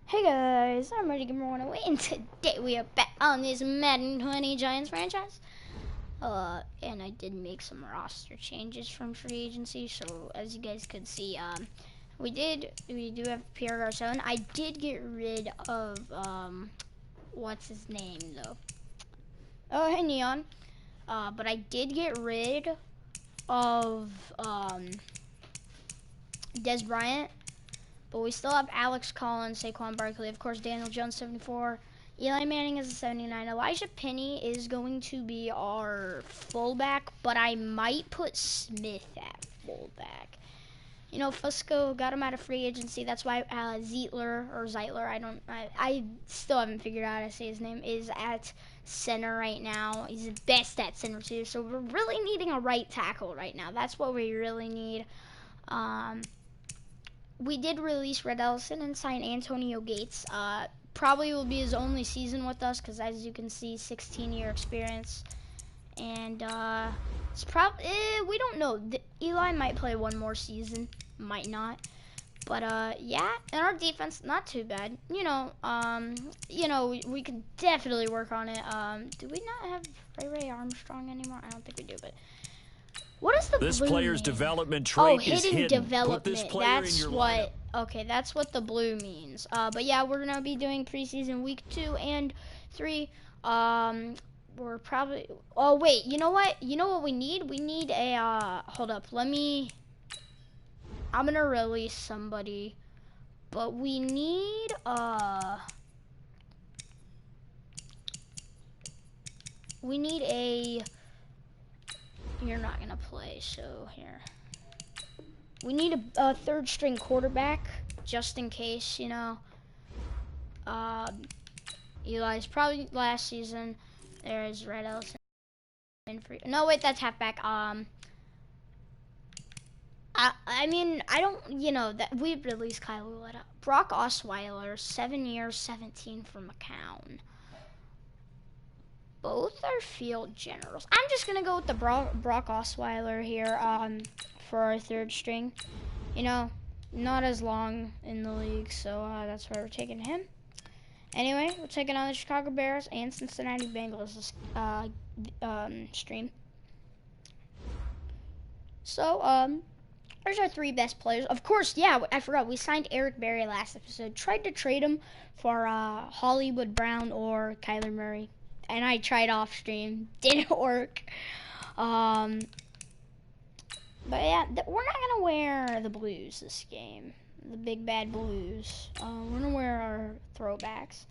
Hey guys, I'm Ready Gamer 108, and today we are back on this Madden 20 Giants franchise. And I did make some roster changes from free agency, so as you guys could see, we do have Pierre Garcon. I did get rid of, what's his name though? Oh, hey Neon. But I did get rid of, Des Bryant. But we still have Alex Collins, Saquon Barkley, of course, Daniel Jones, 74. Eli Manning is a 79. Elijah Penny is going to be our fullback, but I might put Smith at fullback. You know, Fusco got him out of free agency. That's why Zeitler, I still haven't figured out how to say his name, is at center right now. He's the best at center, too. So we're really needing a right tackle right now. That's what we really need. We did release Red Ellison and sign Antonio Gates. Probably will be his only season with us because, as you can see, 16-year experience. And it's probably we don't know. Eli might play one more season, might not. But yeah, and our defense not too bad. You know, we could definitely work on it. Do we not have Ray Armstrong anymore? I don't think we do, but. What is the this blue player's mean? development trait is hidden. Development. Put this player That's in your what. lineup. Okay, that's what the blue means. But yeah, we're gonna be doing preseason week 2 and 3. We're probably. Oh wait, you know what? You know what we need? We need a. Hold up. I'm gonna release somebody, but we need We need a. You're not gonna play, so here. We need a third string quarterback, just in case, you know. Eli's probably last season. There's Red Ellison. No, wait, that's halfback. I mean, I don't, you know, that we released Kyle Uletta. Brock Osweiler, 7 years, 17 from McCown. Both are field generals. I'm just gonna go with the Brock Osweiler here for our third string. You know, not as long in the league, so that's why we're taking him. Anyway, we're taking on the Chicago Bears and Cincinnati Bengals this stream. So there's our 3 best players. Of course, yeah, I forgot we signed Eric Berry last episode. Tried to trade him for Hollywood Brown or Kyler Murray. And I tried off stream, didn't work. But yeah, we're not gonna wear the blues this game, the big bad blues. We're gonna wear our throwbacks.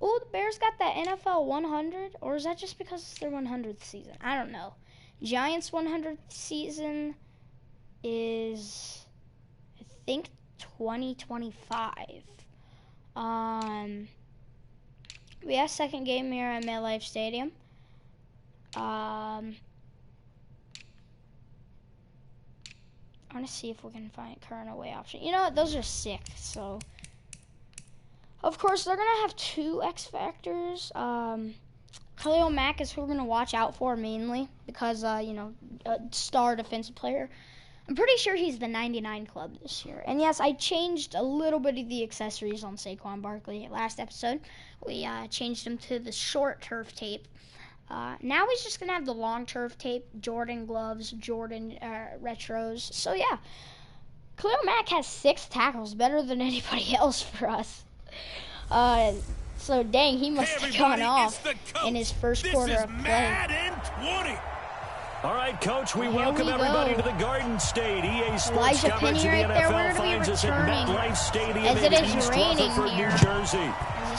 Oh, the Bears got that NFL 100, or is that just because it's their 100th season? I don't know. Giants 100th season is, I think, 2025. We have second game here at MetLife Stadium. I want to see if we can find current away option. You know what? Those are sick. So, of course, they're gonna have 2 X factors. Khalil Mack is who we're gonna watch out for mainly because you know, a star defensive player. I'm pretty sure he's the 99 club this year. And yes, I changed a little bit of the accessories on Saquon Barkley last episode. We changed him to the short turf tape. Now he's just going to have the long turf tape, Jordan gloves, Jordan retros. So yeah, Khalil Mack has 6 tackles, better than anybody else for us. So dang, he must have gone off in his first quarter of play. Madden 20. All right, Coach, we welcome everybody to the Garden State. EA Sports coverage of the NFL finds us at MetLife Stadium in East Rutherford, New Jersey.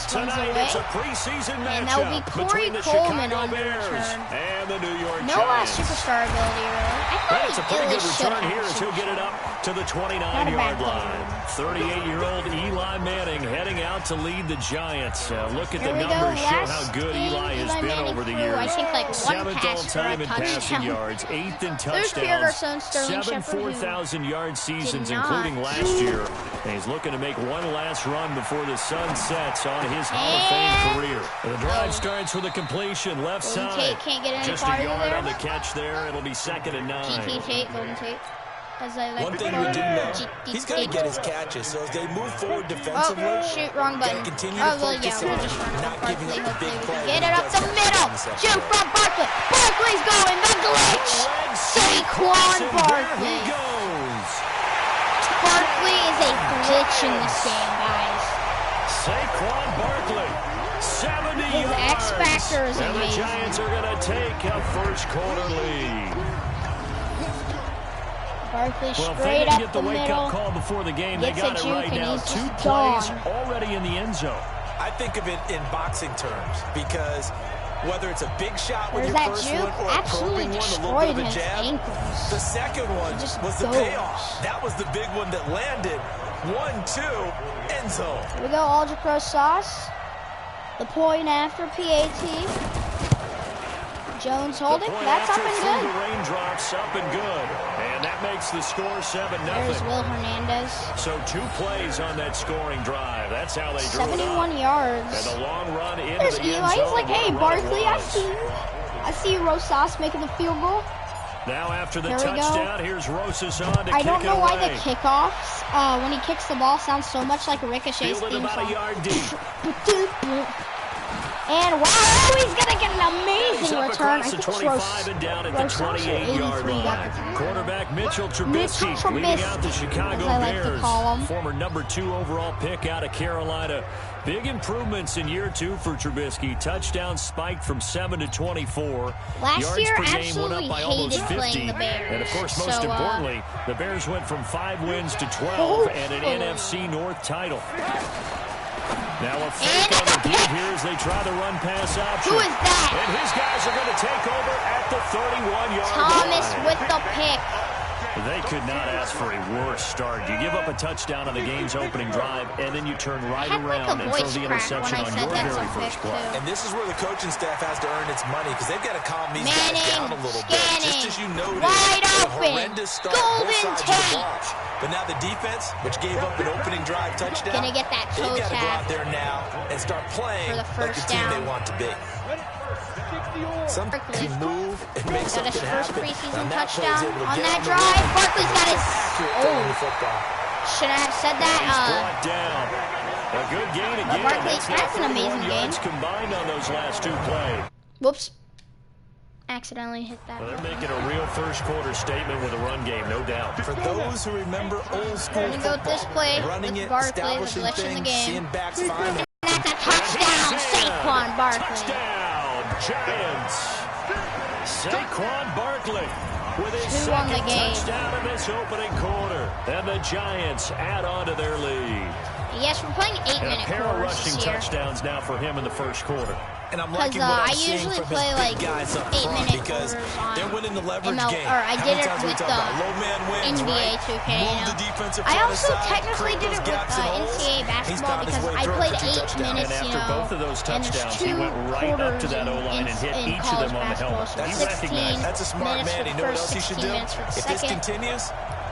Tonight, it's a preseason matchup between the Chicago Bears and the New York Giants. No superstar ability, really. It's a pretty good return here as he'll get it up to the 29-yard line. 38-year-old Eli Manning heading out to lead the Giants. Look at the numbers, show how good Eli has been over the years. I think like 7th all-time in passing yards, 8th in touchdowns, 7 4,000-yard seasons, including last year. And he's looking to make one last run before the sun sets on his Hall of Fame career. The drive starts with a completion left side. Can't get any Just a yard on the catch there. It'll be 2nd and 9. Golden Tate. As I like One thing we do know, he's got to get his catches. So as they move forward defensively, shoot, wrong button. Continue to focus on not giving up the big play. Get it up the middle. Shoot from Barkley. Barkley's going. The glitch. Saquon Barkley. Barkley is a glitch in this game, guys. Saquon Barkley, 70 His yards. X factor is and amazing. the Giants are going to take a first quarter lead. Barkley Well, straight if they didn't up get the the wake-up middle. call before the game, they Gets got a it juke right and now. he's 2 just plays gone. already in the end zone. I think of it in boxing terms because whether it's a big shot with There's your that first juke, one or a absolutely probing one, a little destroyed bit of a his jab, ankles. the second one Just was the goes. payoff. That was the big one that landed. 1-2, end zone. Here we go, Algebra sauce. The point after PAT. Jones holding. That's up and good. The raindrops up and good. And that makes the score 7-0. There's Will Hernandez. So 2 plays on that scoring drive. That's how they drew it up. 71 yards. And the long run into There's the end Eli. zone. He's like, hey, Barkley, I see you. I see you, Rosas, making the field goal. Now after the Here we touchdown, go. here's Rosas on to kick it away. I don't know why the kickoffs, when he kicks the ball, sounds so much like Ricochet's Fielded theme about song. a yard deep. And wow, he's gonna get an amazing Up return. I across the think it's 25 and down at the 28-yard line. Quarterback Mitchell Trubisky leading out the Chicago as I like to Bears. call him. Former number 2 overall pick out of Carolina. Big improvements in year 2 for Trubisky. Touchdown spiked from 7 to 24. Last Yards year, per game went absolutely up by almost hated 50. playing the Bears. And of course, most So, importantly, the Bears went from 5 wins to 12 and an NFC North title. Now a fake on the give here as they try the run pass option. Who is that? And his guys are going to take over at the 31-yard line. Thomas with the pick. They could not ask for a worse start. You give up a touchdown on the game's opening drive, and then you turn right around and throw the interception on your very first play. And this is where the coaching staff has to earn its money because they've got to calm these guys down a little bit. Just as you noted, wide a open, horrendous start Golden both sides of the ball. Tate. But now the defense, which gave up an opening drive touchdown, Gonna get that toe they've got to go tap out there now and start playing for the like the first team down. they want to be. Some can move and make Got his something first happen. preseason Now, touchdown Matt on Payne's able to that get drive. on the Barkley's got his. throwing the football. Shouldn't I have said He's that? brought down. A good gain again. Barkley, That's that's an 31 amazing yards gain. combined on those last 2 plays. Whoops. Accidentally hit that. Well, they're making a real first quarter statement with a run game, no doubt. For those who remember old school We're gonna go with this football, play running with it, Barkley, the establishing glitch in the things, game. seeing backs find them. That's a touchdown, Saquon Barkley. Touchdown, Giants. Saquon Barkley with his 2 on the second game. touchdown in this opening quarter. And the Giants add on to their lead. Yes, we're playing And a 8-minute pair of quarters rushing this year. touchdowns now for him in the first quarter. And I'm Because liking what I'm I seeing usually from his play big like guys up 8 front minute because quarters on they're winning the leverage ML, game. or I How did many it times we with talk the about low man wins, NBA right? 2K, Move you know. the defensive I front also aside, technically create did those it with gaps and holes. NCAA He's basketball found his because way I through played for 2 8 touchdowns. minutes, And you after know. both of those And there's touchdowns, he 2 went right up to that quarters O-line and hit in each of them on the helmet. college He basketball. recognized 16 that. That's a smart minutes man. for You the know what first, else he should 16 do? minutes for the If this second. continues,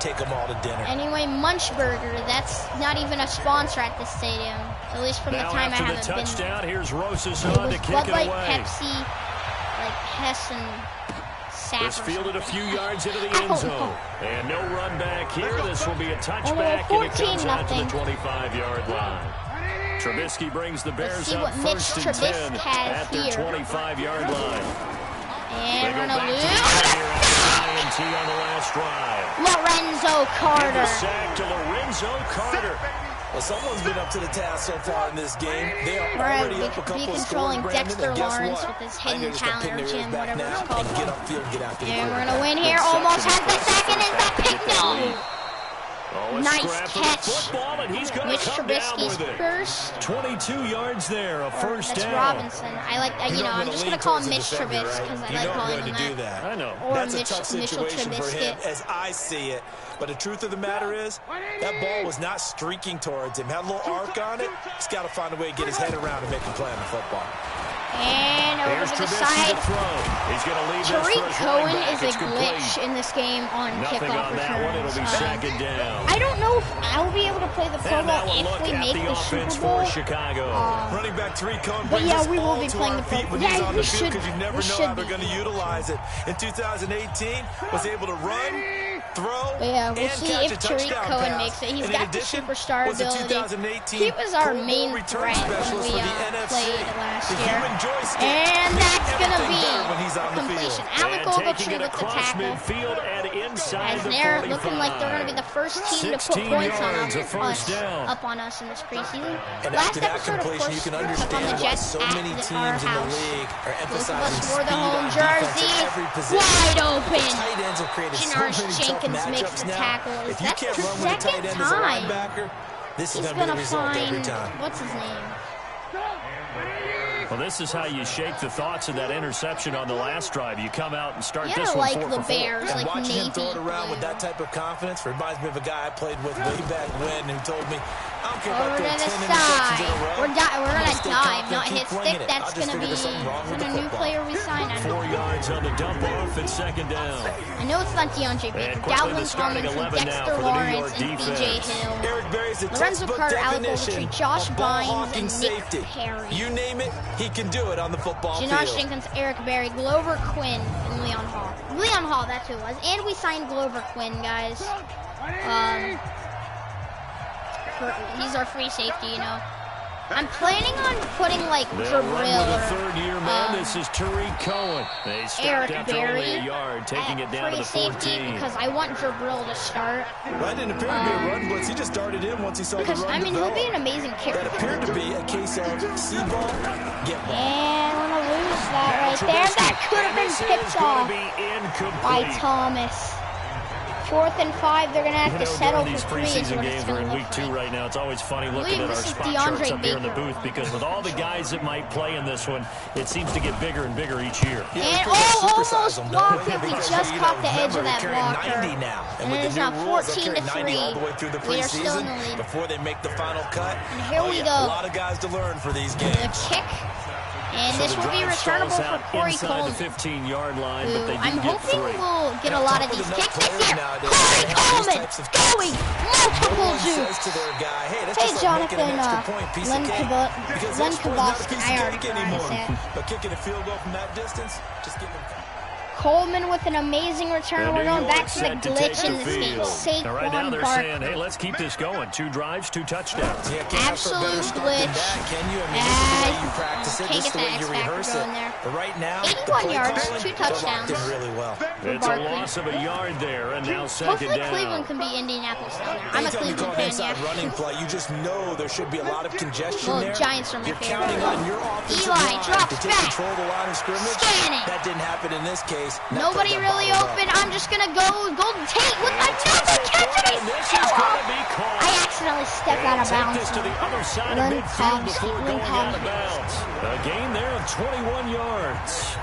take them all to dinner. Anyway, Munchburger, that's not even a sponsor at this stadium. At least from the Now time I after the haven't been there. touchdown, here's Rosas It on was to kick Bud it Light, away. Pepsi, like Hess and Sap. This fielded a few yards into the Ow. end zone. And no run back here. This will be a touchback, and it comes out to the 25-yard line. Trubisky brings the Bears see up what Mitch first and Trubisky 10 has at their here. 25-yard line. And They go we're back gonna to the lose. air after INT on the last drive. Lorenzo Give the Carter. sack to Lorenzo Carter. Well, someone's been up to the task so far in this game. They are We're already up a couple of scores, controlling Brandon, Dexter and guess Lawrence what? with his I think hidden they're just gonna talent, pin or their ears Jim, back whatever now it's called. and get upfield, get after the And we're quarterback. gonna win here. Almost has the second. Is that pick? No. Oh, a Nice scrap for the catch. football, and he's gonna Mitch come down Trubisky's with it. first. 22 yards there, a first That's down. Robinson. I like, you know, I'm just gonna call him Mitch Trubisky because I like calling him do that. that. I know. Or That's a Mitch, tough Mitchell situation for him, Trubisky. as I see it. But the truth of the matter is, that ball was not streaking towards him. Had a little arc on it. He's got to find a way to get his head around and make a play on the football. And over Here's to the Trubisky side. to throw. He's going to leave this for Tariq his Cohen running back. is a It's complete. glitch in this game on Nothing kickoff on that one. It'll returns. be second down. I don't know if I'll be able to play the Pro And now Bowl we'll if look we at make the the offense Super Bowl. for Chicago. Running back Tariq But brings yeah, us we will all be to playing our the Pro feet Bowl. when Yeah, he's on the we field should- because you never we know should how they're be. going to utilize it. In 2018, was able to run throw, but yeah, we'll and see catch if a Tariq touchdown Cohen pass. makes it. He's In got the addition, superstar was the ability. 2018 He was our Pro Bowl main return threat when specialist we for the NFC. played last The year. human joystick And makes that's going to everything be better when he's on the completion. field. Alec And Ogletree taking it with the across tackle. midfield and inside As the they're 45. looking like they're going to be the first team to put 16 points on yards, a first us, down. up on us in this preseason. And Last after that episode, of completion, course, you can we took on understand the why Jets so at many our teams in the house. league are Both of emphasizing us wore speed the home on defense jerseys. at every position. Wide The open. tight ends have created so Janoris many tough Jenkins makes matchups the now. tackle. If you That's can't the run with a tight second end as a time. linebacker, this is He's going to be going the to result every find, time. what's his name? Well, this is how you shake the thoughts of that interception on the last drive. You come out and start You this gotta one like 4 the for 4. Bears, And like watching him Navy throw it around blue. with that type of confidence reminds me of a guy I played with way back when who told me, I don't care Over about to throwing the 10 interceptions in a side. row. We're gonna stay dive, confident, not keep hit flinging stick. it. That's I just gonna figured be there's something wrong with when the a new football. player we sign. 4 yards on the dump off and second down. I know it's not DeAndre Baker. And quickly the Dalvin starting Tomlinson, 11 now Dexter for the New York Lawrence, and BJ defense. Hill. Eric Berry's the Lorenzo textbook Carter, Alec definition Ogletree, Josh of ball Bynes, hawking and Nick safety. Perry. You name it, he can do it on the football Janoris field. Jenkins, Eric Berry, Glover Quinn, and Leon Hall. Leon Hall, that's who it was. And we signed Glover Quinn, guys. He's our free safety, you know. I'm planning on putting, like, They'll run with a Jabril, third-year man. This is Tariq Cohen. They stopped Eric after Berry only a yard, taking it down to the free safety 14. because I want Jabril to start. That didn't appear to be a run blitz. He just started in once he saw the Because, run I mean, he'll develop. be an amazing kicker. That appeared to be a case of see ball, get ball. And we're going to lose that Now right there. Trubisky, That could have and been this is picked gonna off be incomplete. by Thomas. 4th and 5, they're going to have to settle during these for 3 is preseason what games, it's we're going in to week look 2 like. right now. It's always funny I looking believe at our this is spot DeAndre charts up here in the Baker. booth because with all the guys that might play in this one, it seems to get bigger and bigger each year. And almost blocked it. We just caught the edge of that blocker. And it is now 14 to 3. All the way through the We are still in preseason the lead. before they make the final cut. And here we go. A lot of guys to learn for these The games. kick. And So this the will be drive returnable stalls for out Corey inside Coleman. the 15-yard line, but they do I'm get hoping 3. we'll get a lot of these kicks this year. nowadays, Corey they have these Coleman types of going multiple Says jukes. to their guy, hey, that's Hey, just like making an Jonathan, extra point, piece of cake. Because Len extra is not a Kowalski, piece I of already cake pronounced anymore. that. But kicking a field goal from that distance, just give him. Coleman with an amazing return. And We're New going York back to the set to glitch take in the this game. field. Now, right now Saquon they're saying, Barkley. hey, let's keep this going. 2 drives, 2 touchdowns. Yeah, can't ask for a better Absolute start than glitch. that, can you? I mean, this is the way you practice it. Can't This is get the way that you X factor rehearse it. going there. But right now, 81 the play yards, calling, 2 they're locked touchdowns. in really well. It's a Barkley. loss of a yard there, and now second Hopefully down. Cleveland can beat Indianapolis down there. I'm a Anytime you call Cleveland an fan, inside yeah. running play, you just know there should be a lot of congestion Well, there. Giants are my You're favorite. counting on your offensive Eli line drops to take back. control of the line of scrimmage. Scanning. That didn't happen in this case. That Nobody play got really bottled up. open. I'm just going to go Golden Tate with They'll another catch, and and this he's is still going up. to be called. I accidentally stepped out of Take bounds. this to the other side of Len midfield Cobbs, before Len going out of Cobbs. bounds. A gain there of 21 yards.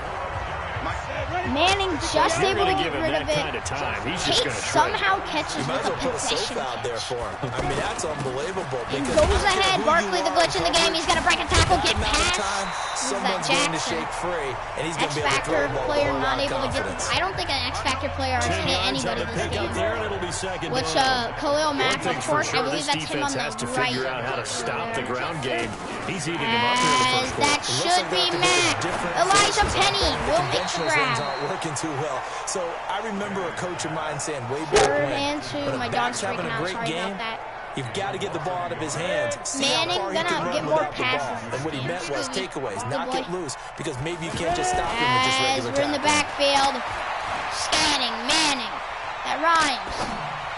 Manning just You're able to going to get give him rid that of it. kind of time. He's just Tate going to somehow catches You might with as a well put a safe possession out there catch. for him. I mean, that's unbelievable. And because goes I don't care ahead. who Barkley, you the are glitch in the game. He's going to break a tackle, get amount of past. time, Who's that, someone's going to Jackson? shake free, and he's going to be able to X-Factor throw the ball player with a not lot of able to get confidence. I don't think an X-Factor player has 10 hit yards on anybody the this pick up game. there, and it'll be second Which, down. Khalil One Mack, of thing's for course, I sure, believe this that's him on defense has the to right. figure out how to stop the ground game. He's eating them up here in the As first that quarter. should be Mack. Elijah Penny will make the Conventional zones grab. aren't working too well. So I remember a coach of mine saying way back 3rd when, and 2. when a My back's dog's having freaking a out. great Sorry game, about that. you've got to get the ball out of his hands. See Manning how far he gonna can run get more without the ball. passes And what he this meant game. was takeaways, Good not boy. get loose, because maybe you can't just stop him with just As regular we're in the tackles. backfield. Scanning. Manning. That rhymes.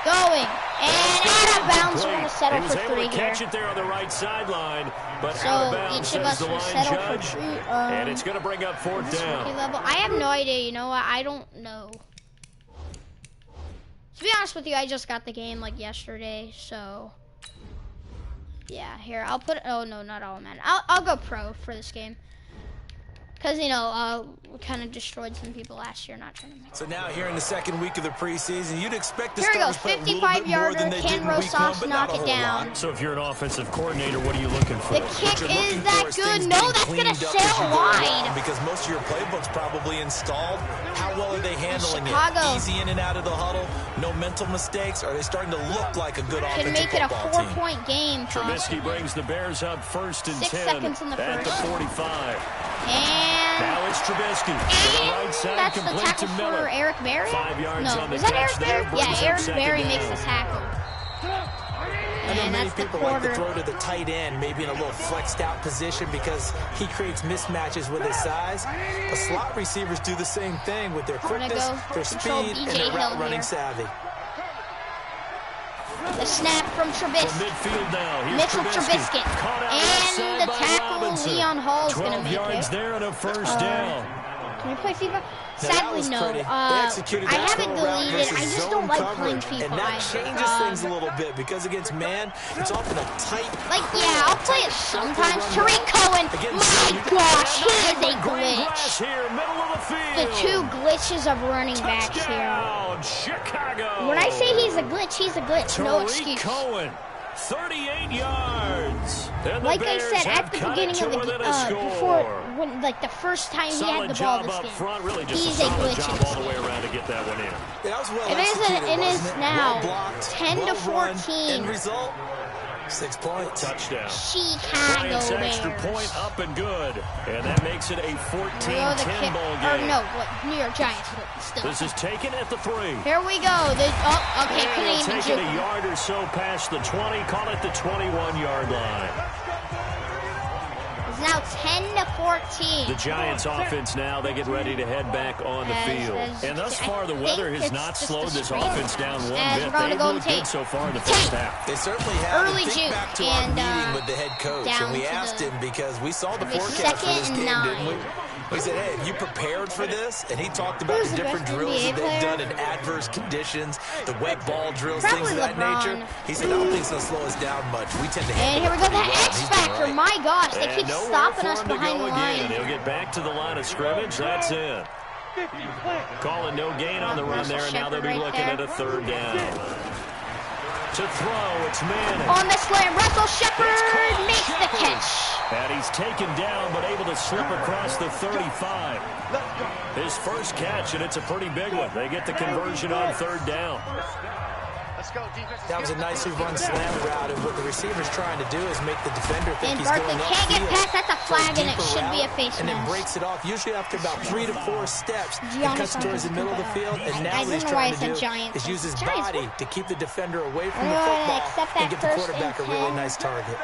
Going. And out of bounds. We're going to settle He was for able 3 to here. catch it there on the right sideline, but So out of bounds, each of says us the will line settle for judge. 3. And it's going to bring up 4th Rookie down. level. I have no idea. You know what? I don't know. To be honest with you, I just got the game like yesterday, so yeah. Here, I'll put. Oh no, not all man. I'll go pro for this game. Because, you know, we kind of destroyed some people last year, not trying to make. So now here in the second week of the preseason, you'd expect the Here we go, starters to play a little bit more 55-yarder, than they did Ken in week 1, Rosas, but knock not a it whole down. lot. So if you're an offensive coordinator, what are you looking for? The kick What you're is looking that for is good. things No, being that's going to cleaned up as sail you go along, wide. because most of your playbook's probably installed. How well are they handling Chicago. it? Easy in and out of the huddle, no mental mistakes. Are they starting to look like a good Can offensive make it a football team? 4-point game. Trubisky brings the Bears up 1st and 6 10 seconds on the at the first. 45. And Now it's Trubisky. To the right side, that's the complete tackle to Miller. for Eric Berry? 5 yards on the is that catch Eric there. Berry? Yeah, Eric Berry makes the tackle. I know many that's the people like to quarter. throw to the tight end, maybe in a little flexed out position because he creates mismatches with his size. But slot receivers do the same thing with their quickness, their speed, and their route running savvy. The snap from Trubisky. From midfield now. Here's Mitchell Trubisky. And the tackle, Robinson. Leon Hall's going to 12 make yards it. there and a first down. Can we play FIFA? Now, Sadly, no. I haven't deleted it. I just don't like playing FIFA. And that changes things a little bit because against man, it's often a tight. Like, yeah, I'll play it sometimes. Tariq Cohen, my gosh, he is a glitch. Here, middle of the field. The two glitches of running backs Touchdown, here. Chicago. When I say he's a glitch, he's a glitch. No excuse. Cohen, 38 yards. Like I said at the beginning of the game, before, when, like the first time he had the ball this game, front, really just he's a glitch in all the way around to get that one in. It is now 10-14. End result, 6 points. Touchdown. Chicago Bears. Extra Bears. point up and good. And that makes it a 14-10 ball game. Or no, what? New York Giants. Still. This is taken at the 3. Here we go. Okay, couldn't even taking a yard or so past the 20. Call it the 21-yard line. It's now 10-14. The Giants offense now, they get ready to head back on the field. And thus far, the weather has not slowed this offense down one bit. They've looked good so far in the first half. They certainly have. Early June. Back to our meeting with the head coach, and we asked him because we saw the forecast for this game, didn't we? We said, hey, have you prepared for this? And he talked about the different drills that they've done in adverse conditions, the wet ball drills, things of that nature. He said, I don't think it's going to slow us down much. We tend to And here we go, the X Factor. My gosh, they keep stopping us behind the line. He'll get back to the line of scrimmage. That's it. Calling no gain on the run there, and now they'll be looking at a 3rd down. To throw, it's Manning. On the slam, Russell Shepard makes the catch. And he's taken down, but able to slip across the 35. His first catch, and it's a pretty big one. They get the conversion on 3rd down. That was a nicely run slam route, and what the receiver's trying to do is make the defender think he's Barkley going can't get past. That's a flag, and it should be a face and then mask. breaks it off. Usually after about 3 to 4 steps, he cuts towards the middle of the field, and now what he's trying to do is use his body to keep the defender away from the football and get the quarterback a really nice target.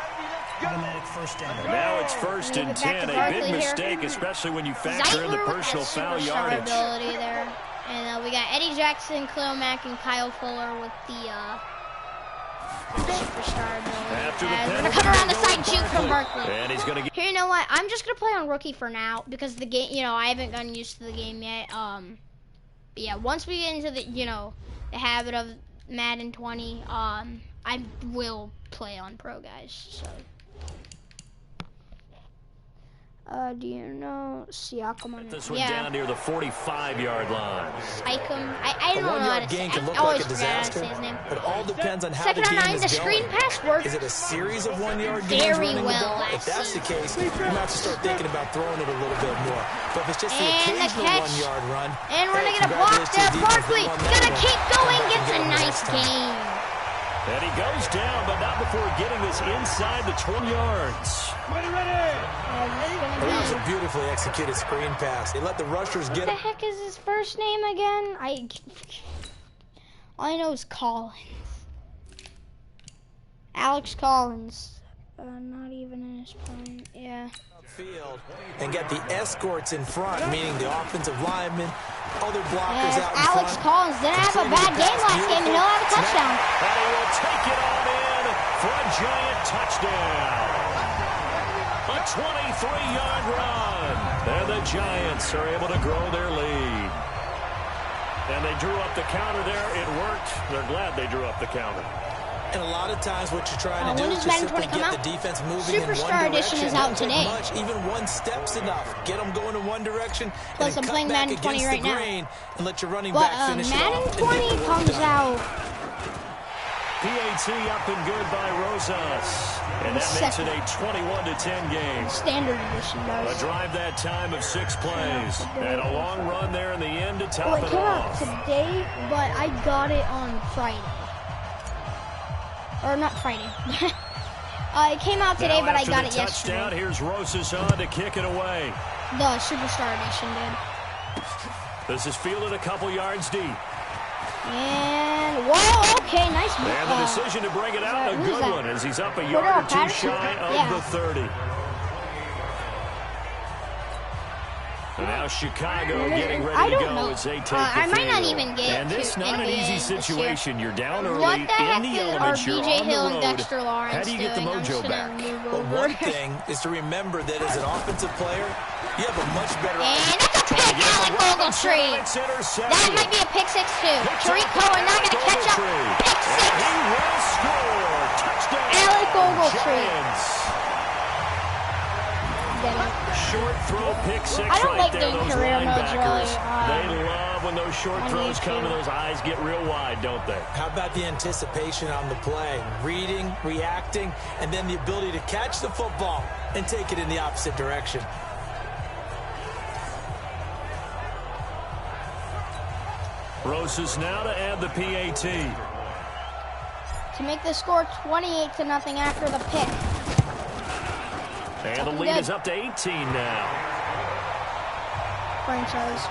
Now it's 1st and 10. A big mistake, especially when you factor in the personal foul yardage. There. And we got Eddie Jackson, Khalil Mack, and Kyle Fuller with the superstar ability. We're going to come around the side, juke from Barkley. And he's going to Here, you know what? I'm just going to play on rookie for now because the game, I haven't gotten used to the game yet. But yeah, once we get into the, the habit of Madden 20, I will play on pro, guys. So. Do you know Siakam on this one down near the 45-yard line? Siakam. I don't know how to say. I always forget how to say his name. It all depends on how the game is the screen pass works. Is it a series of 1-yard gains running the ball? If that's the case, you might have to start thinking about throwing it a little bit more. But if it's just the occasional 1-yard run, and we're gonna get a block there. Barkley gonna keep going. Gets a nice gain. And he goes down, but not before getting this inside the 20 yards. That was a beautifully executed screen pass. They let the rushers get... What the heck is his first name again? All I know is Collins. Alex Collins. Not even in his prime. Yeah. Field and get the escorts in front, meaning the offensive linemen, other blockers out in Alex front. Collins didn't have a bad game last game, and he'll have a touchdown. And he will take it on in for a giant touchdown. A 23-yard run. And the Giants are able to grow their lead. And they drew up the counter there. It worked. They're glad they drew up the counter. And a lot of times what you're trying to do is just simply get the defense moving in one direction. Superstar Edition is out today. Even one step's enough. Get them going in one direction. Plus, I'm playing Madden 20 right now. And let your running back finish Madden 20 comes out. PAT up and good by Rosas. And that makes it a 21-10 game. Standard edition, A guys. drive that time of 6 plays. And a long run there in the end to top it off. It came out today, but I got it on Friday. Or not Friday. It came out today, but I got it yesterday. Touchdown, here's Rosas on to kick it away. The Superstar Edition did. This is fielded a couple yards deep. And, whoa, okay, nice move. And the decision to bring it out, a good one, as he's up a yard or two shy of the 30. And now Chicago getting ready to go as they take the I might field. not even get And this not an easy situation. You're down early what the heck in the elements. You're BJ on Hill the and road. Dexter Lawrence How do you get the mojo back? Well, one thing is to remember that as an offensive player, you have a much better And that's a pick, Alec Ogletree. That might be a pick 6 too. Tariq Cohen not going to catch up. Pick 6. He will score. Touchdown. Alec Ogletree. Short throw, pick 6 I don't right like there. doing Those career modes linebackers, really. they love when those short throws come and those eyes get real wide, don't they? How about the anticipation on the play? Reading, reacting, and then the ability to catch the football and take it in the opposite direction. Rosas now to add the PAT. To make the score 28-0 after the pick. And the lead is up to 18 now. Franchise.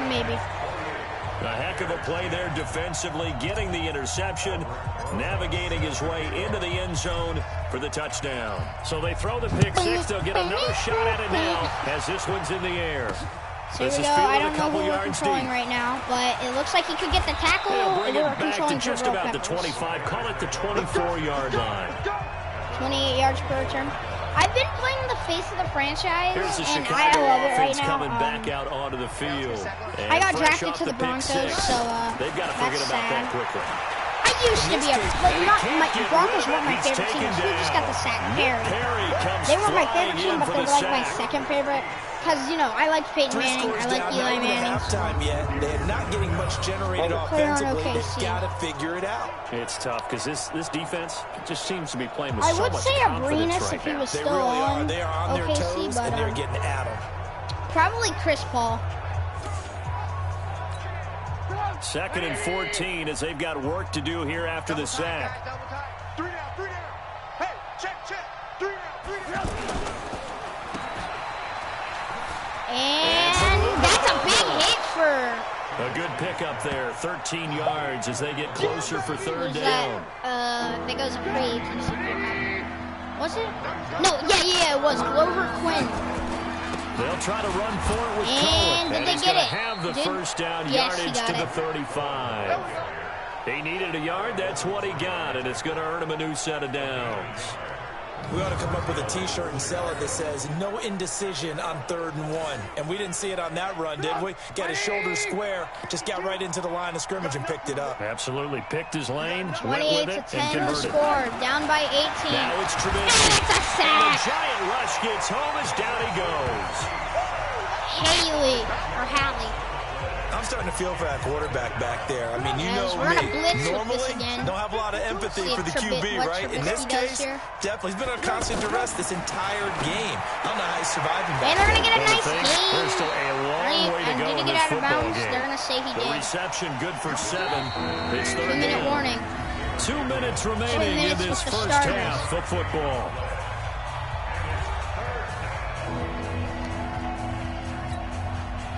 Maybe. A heck of a play there defensively, getting the interception, navigating his way into the end zone for the touchdown. So they throw the pick 6. They'll get another shot at it now as this one's in the air. So here we go. I don't know who we're controlling right now, but it looks like he could get the tackle. They'll bring it back to just about the 25. Call it the 24-yard line. 28 yards per return. I've been playing the face of the franchise, Here's the and Chicago I love it right offense now. coming back out onto the field. And I got fresh drafted off to the Broncos, so they've got to forget that's about sad. that quickly. I used to be a, like, not my Broncos weren't my favorite team. We just got the sack. They weren't my favorite team, but they were like my second favorite. Because, you know, I like Peyton Manning, I like Eli Manning. They're not getting much generated offensively. They've got to figure it out. It's tough because this defense just seems to be playing with I so would much say confidence Abrinas right if he now. was They still really are. on They are on their OKC, toes, but and they're getting at them. probably Chris Paul. 2nd and 14 as they've got work to do here after the sack. 3 down. Hey, check. 3 down. And that's a big hit for... A good pickup there, 13 yards as they get closer for 3rd down. That goes a pre-agency pickup. Was it? No, yeah, it was Glover Quinn. They'll try to run for it with And Cohen. did And they he's get going to it? have the first down Yes, he yardage got to the it. 35. He needed a yard. That's what he got, and it's going to earn him a new set of downs. We ought to come up with a T-shirt and sell it that says, no indecision on 3rd and 1. And we didn't see it on that run, did we? Got his shoulder square, just got right into the line of scrimmage and picked it up. Absolutely. Picked his lane, went 28 with to it, 10 and converted. score, down by 18. Now it's And Trubisky. it's a And a sack. giant rush gets home as down he goes. Haley. I'm starting to feel for that quarterback back there. I mean, you Yes, know we're me. gonna blitz with Normally, this again. don't have a lot of empathy See for the if QB, what right? In Trubisky this does case, here. definitely. He's been on constant duress this entire game. I don't know how he's surviving back And they're going to there. get a nice There's gain. still a long way to And go did he in get this out of football bounds? game. They're going to say he The did. reception good for 7. It's 3rd 2-minute down. warning. 2 minutes remaining in minutes this with the first starters. half of football.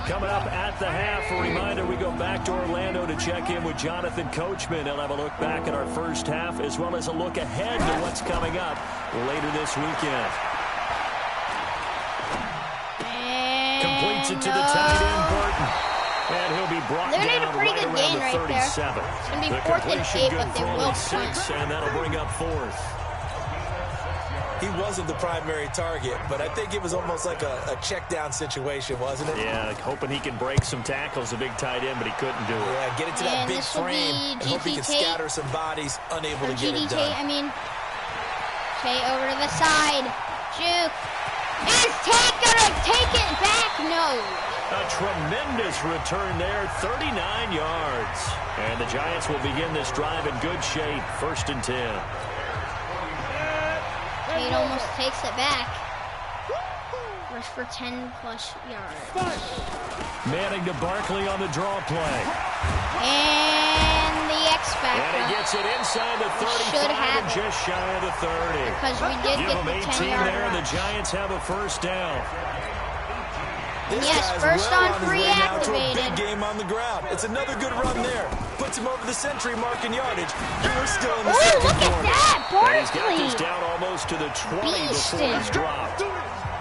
Coming up at the half, a reminder, we go back to Orlando to check in with Jonathan Coachman. He'll have a look back at our first half as well as a look ahead to what's coming up later this weekend. And Completes it to the tight end, Burton. And he'll be brought They're gonna down need a pretty right good around gain the right there. 37. It's gonna be The 4th and completion 8, good but they for will only 6, and that'll bring up 4th. He wasn't the primary target, but I think it was almost like a check down situation, wasn't it? Yeah, hoping he can break some tackles, a big tight end, but he couldn't do it. Yeah, get it to that And big this will frame be and hope he can GT scatter some bodies, unable Or to get it GD done. Tay over to the side. Juke. Is Tay gonna take it back? No. A tremendous return there, 39 yards. And the Giants will begin this drive in good shape, 1st and 10. Tate almost takes it back. Rush for 10-plus yards. Manning to Barkley on the draw play. And the X And Factor. he gets it inside the 35 and just shy of the 30. Because we did Give get him the 18 10-yard there, and the rush. Giants have a first down. Yes, first on free activated. Big game on the ground. It's another good run there. Puts him over the century mark in yardage. You're still in the second look quarter. at that, Barkley. He's got this down almost to the 20 before he's dropped.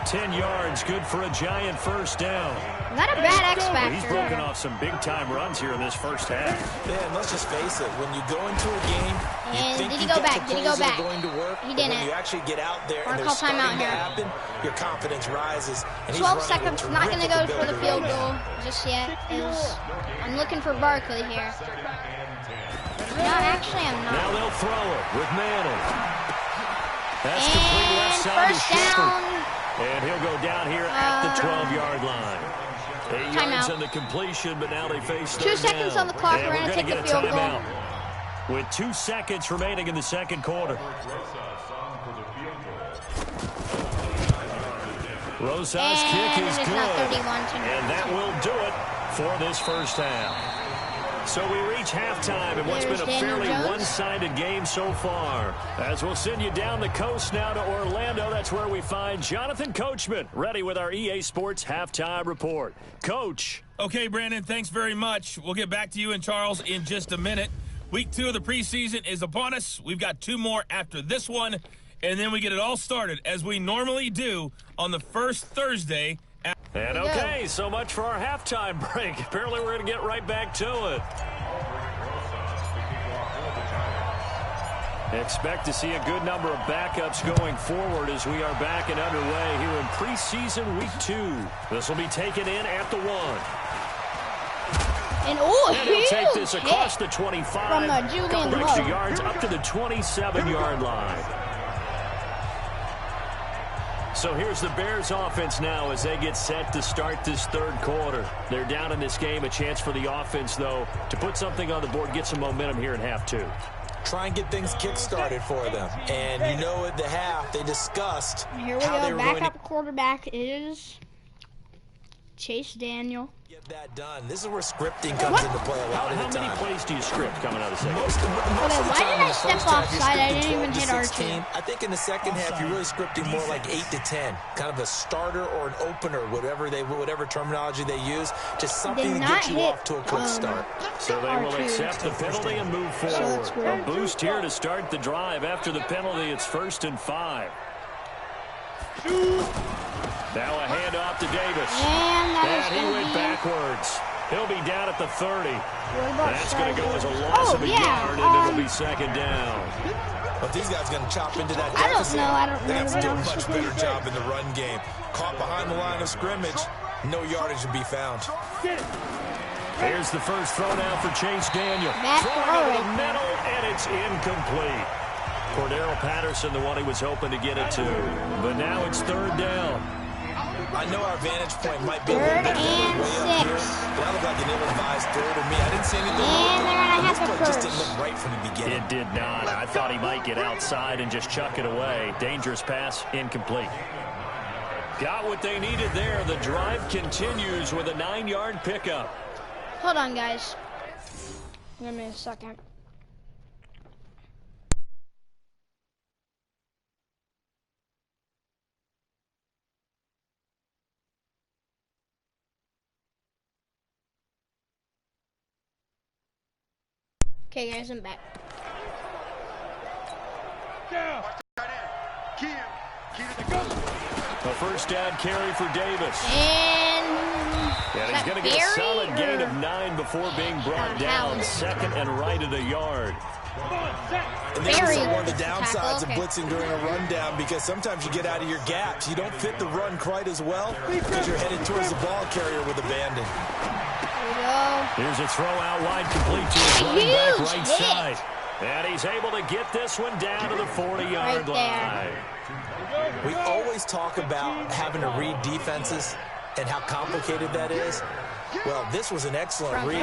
10 yards, good for a giant first down. Not a bad X factor. He's broken off some big-time runs here in this first half. Yeah, and let's just face it. When you go into a game, you think did he go back? Did he go back? Going to work, he didn't. When you actually get out there and call timeout here. Happen, your confidence rises. And 12 seconds. Not going to go for the field goal just yet. I'm looking for Barkley here. No, actually, I'm not. Now they'll throw it with Madden. That's complete left side first down. And he'll go down here at the 12-yard line. 8 yards on the completion, but now they face 2 seconds on the clock. We're going to take the field goal. With 2 seconds remaining in the second quarter. Rosas' kick is good. And that will do it for this first half. So we reach halftime in what's been a fairly one-sided game so far. As we'll send you down the coast now to Orlando, that's where we find Jonathan Coachman, ready with our EA Sports Halftime Report. Coach. Okay, Brandon, thanks very much. We'll get back to you and Charles in just a minute. Week 2 of the preseason is upon us. We've got 2 more after this one, and then we get it all started, as we normally do, on the first Thursday. And okay, so much for our halftime break. Apparently we're going to get right back to it. Expect to see a good number of backups going forward as we are back and underway here in preseason week 2. This will be taken in at the 1. And he'll take this across the 25. From the Julian couple extra yards up to the 27-yard line. So here's the Bears offense now as they get set to start this third quarter. They're down in this game. A chance for the offense, though, to put something on the board, get some momentum here in half 2. Try and get things kick-started for them. And you know at the half, they discussed here we go. Backup quarterback is Chase Daniel. Get that done. This is where scripting comes into play a lot of the time. How many plays do you script coming out of the second? Why did I step offside? I didn't even hit R2. I think in the second half, you're really scripting more like 8 to 10. Kind of a starter or an opener, whatever terminology they use. Just something to get you off to a quick start. So they will accept the penalty and move forward. A boost here to start the drive. After the penalty, it's 1st and 5. Now a handoff to Davis. And he went backwards. He'll be down at the 30. That's going to go as a loss of a yard, and it'll be 2nd down. But these guys going to chop into that deficit. I don't know. They have to do a much better job in the run game. Caught behind the line of scrimmage, no yardage to be found. Here's the first throw now for Chase Daniel. Throw to the middle, and it's incomplete. Cordero Patterson, the one he was hoping to get it to. But now it's 3rd down. I know our vantage point might be a little bit way up here. That looked like an ill-advised throw to me. I didn't see anything. And they're going to have to curse. Just didn't look right from the beginning. It did not. I thought he might get outside and just chuck it away. Dangerous pass, incomplete. Got what they needed there. The drive continues with a 9-yard pickup. Hold on, guys. Give me a second. Okay, guys, I'm back. A first down carry for Davis. And he's going to get a solid gain of 9 before being brought down. 2nd and right at a yard. And this is one of the downsides of blitzing during a rundown, because sometimes you get out of your gaps. You don't fit the run quite as well because you're headed towards the ball carrier with abandon. Here's a throw out wide, complete to his running back right side. And he's able to get this one down to the 40-yard line. We always talk about having to read defenses and how complicated that is. Well, this was an excellent read.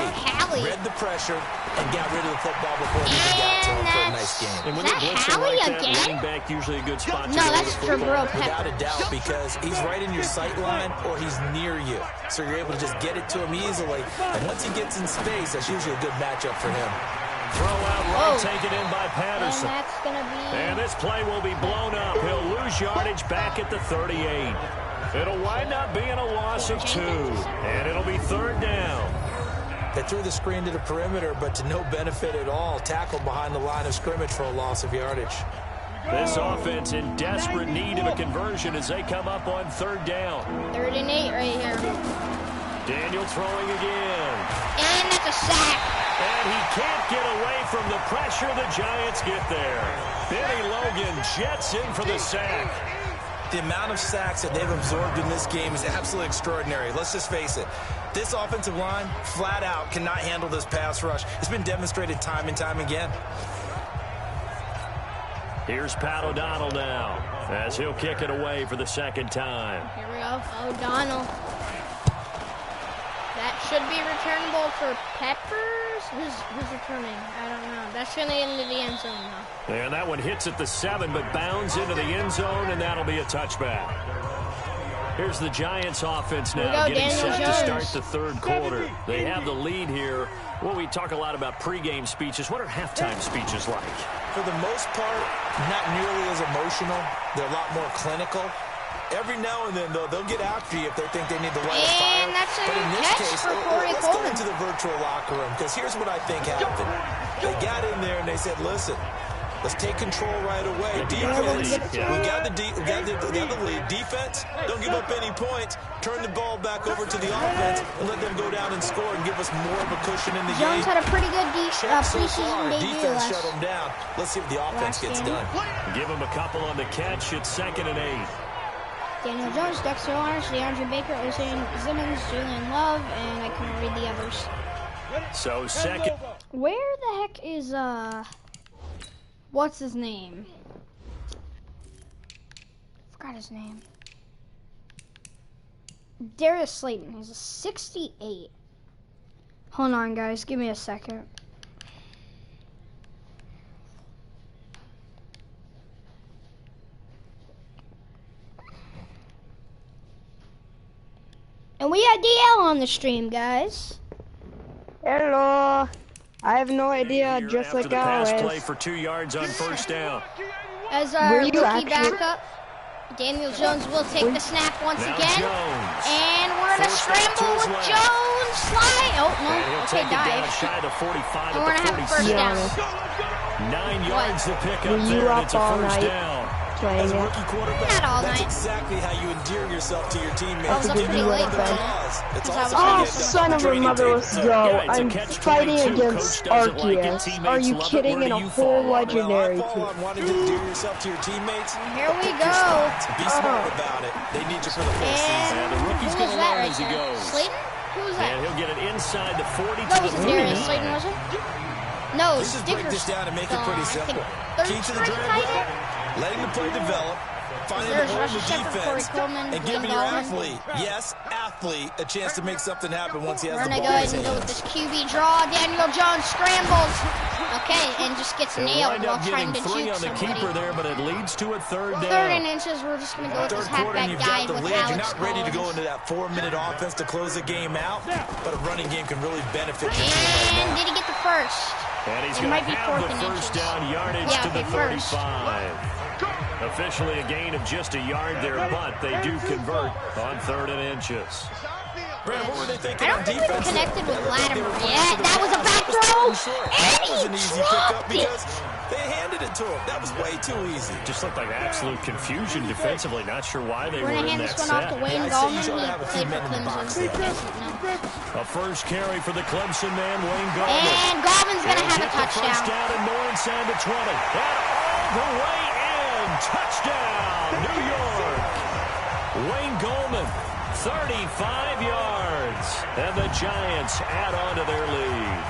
Read the pressure and got rid of the football before he even got to him for a nice game. And when they're blitzing like that, running back usually a good spot to no, that's for Bro Pepper. Without a doubt, because he's right in your sight line or he's near you. So you're able to just get it to him easily. And once he gets in space, that's usually a good matchup for him. Throw out right, taken in by Patterson. And that's going to be... And this play will be blown up. He'll lose yardage back at the 38. It'll wind up being a loss of 2, and it'll be 3rd down. They threw the screen to the perimeter, but to no benefit at all. Tackled behind the line of scrimmage for a loss of yardage. This offense in desperate need of a conversion as they come up on 3rd down. 3rd and 8 right here. Daniel throwing again. And that's a sack. And he can't get away from the pressure. The Giants get there. Benny Logan jets in for the sack. The amount of sacks that they've absorbed in this game is absolutely extraordinary. Let's just face it. This offensive line, flat out, cannot handle this pass rush. It's been demonstrated time and time again. Here's Pat O'Donnell now as he'll kick it away for the 2nd time. Here we go, O'Donnell. That should be returnable for Peppers. Who's returning? I don't know. That's going to get into the end zone now. And that one hits at the 7, but bounds into the end zone, and that'll be a touchback. Here's the Giants offense now getting set to start the 3rd quarter. They have the lead here. Well, we talk a lot about pregame speeches. What are halftime speeches like? For the most part, not nearly as emotional. They're a lot more clinical. Every now and then, though, they'll get after you if they think they need to light a fire. And that's a but in this catch case, for Corey let's Coleman. go into the virtual locker room, because here's what I think happened. They got in there and they said, listen, let's take control right away. Defense, we got the lead. Defense, don't give up any points. Turn the ball back over to the offense and let them go down and score and give us more of a cushion in the game. Jones had a pretty good preseason debut Defense shut them down. Let's see if the offense gets done. Give them a couple on the catch. It's 2nd and 8. Daniel Jones, Dexter Lawrence, DeAndre Baker, Ocean Simmons, Julian Love, and I couldn't read the others. So 2nd. Where the heck is, what's his name? Forgot his name. Darius Slayton. He's a 68. Hold on, guys. Give me a second. And we had DL on the stream, guys. Hello. I have no idea, just like always. Pass play for 2 yards on 1st down. As our rookie backup, Daniel Jones will take the snap once again. And we're going to scramble with Jones. Slide. Oh, no. Okay, dive. And we're going to have a 1st down. 9 yards to pick up there, and it's a 1st down. As a rookie quarterback, Not all that's night. exactly how you endear yourself to your teammates. I was up pretty late, Oh, son of a motherless go. I'm fighting against Arceus. Are you kidding? In a whole legendary team. Wanting to endear yourself to your teammates. Here we go. Be smart about it. They need you for the full season. And the rookie's going to learn as he goes. Slayton? Who was that? And he'll get it inside the 40 That to was the Darius 39. Slayton, was it? No, Let's just break this down and make it pretty simple. Key to the Third drag route, letting the play develop, finding the hole in the defense, and giving your athlete, yes, athlete, a chance to make something happen once he has We're the going to ball go in his ahead and go with hands. this QB draw. Daniel Jones scrambles. Okay, and just gets nailed while trying to three juke on the somebody. keeper there, but it leads to a 3rd down. 3rd and inches, we're just going to go with this Third quarter, halfback you've guide got the with lead. You're Alex not ready to go Collins. into that 4-minute offense to close the game out, but a running game can really benefit your team And right did now. he get the first? And he's It going might to be have 4th the and first inches. down yardage Yeah, to the okay, first. 35. Officially a gain of just a yard there, but they do convert on 3rd and inches. Brad, what were they thinking I on don't think we've defense? connected with They were Latimer playing yet. to the That was a ball. back It was throw, short. and That he was an easy dropped pickup it. because they handed it to him. That was way too easy. Just looked like absolute confusion defensively. Not sure why they We're were going to in hand that this one off to set. Wayne I'd say you Gallman. should He have a few played for men in the box Clemson. there. A first carry for the Clemson man, Wayne Gallman. And Gallman's going to have a Get the first touchdown. down and more inside the 20. And all the way in. Touchdown, New York. Wayne Gallman, 35 yards. And the Giants add on to their lead.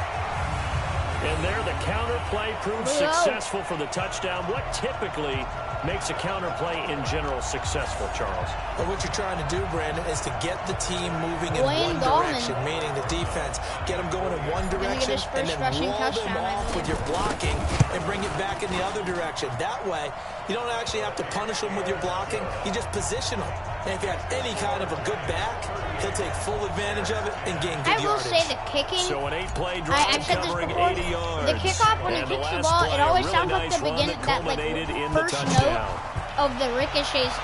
And there the counter play proves successful for the touchdown. What typically makes a counter play in general successful, Charles? But what you're trying to do, Brandon, is to get the team moving in Wayne one Gallman. direction, meaning the defense. Get them going in one get direction his and first then rushing wall them touchdown, I off believe. with your blocking and bring it back in the other direction. That way, you don't actually have to punish them with your blocking. You just position them. And if you have any kind of a good back, he'll take full advantage of it and gain good I will yardage. say the kicking. So an 8-play drive I've said this covering before. 80 yards. The kickoff when he And kicks the last ball, play, it a always really sounds like nice the run beginning, that like culminated in the first touchdown. note of the Ricochet's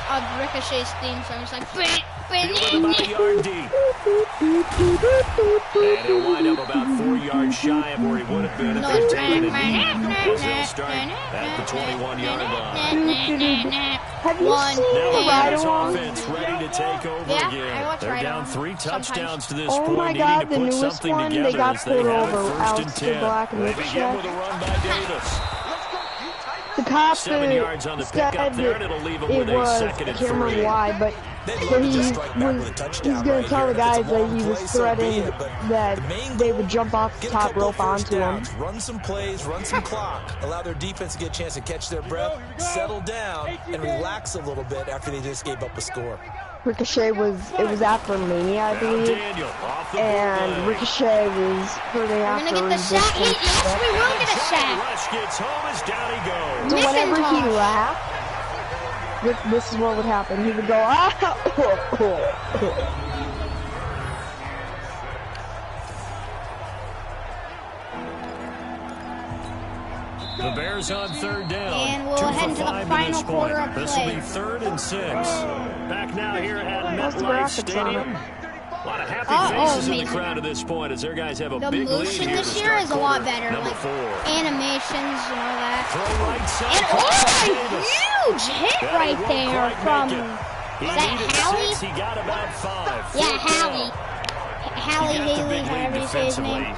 theme song. It's like, fielded about a yard deep. And he'll wind up about 4 yards shy of where he would have been if they'd taken it deep. They'll start at the 21-yard line. Have you seen the ride-along? Offense ready to take over again. They're down 3 touchdowns to this point. Oh my God, the needing to put newest something one, together they got as pulled have over. first and Alex 10. Black and They begin with a run by Davis. The cop 7 yards on the said pickup there, and it'll leave him with a second I and can't 3. remember why, but he's going to tell the guys that he was threatening that they would jump off the top rope onto him. Run some plays, run some clock, allow their defense to get a chance to catch their breath, settle down, and relax a little bit after they just gave up a score. Ricochet was after me, I believe, and Ricochet was hurting after. We're gonna get the sack. Yes, we will get a sack. Rush gets home as down he goes. So whenever he laughed, this is what would happen. He would go, ah! The Bears on 3rd down. And we'll head into the final quarter of play. This will be 3rd and 6. Back now here at MetLife Stadium. A lot of happy faces in the crowd at this point as their guys have a big lead here. The motion this year is a lot better. Like animations and all that. And a huge hit right there from, is that Hallie? He got about 5. Yeah, Hallie. Haley, however you say his name.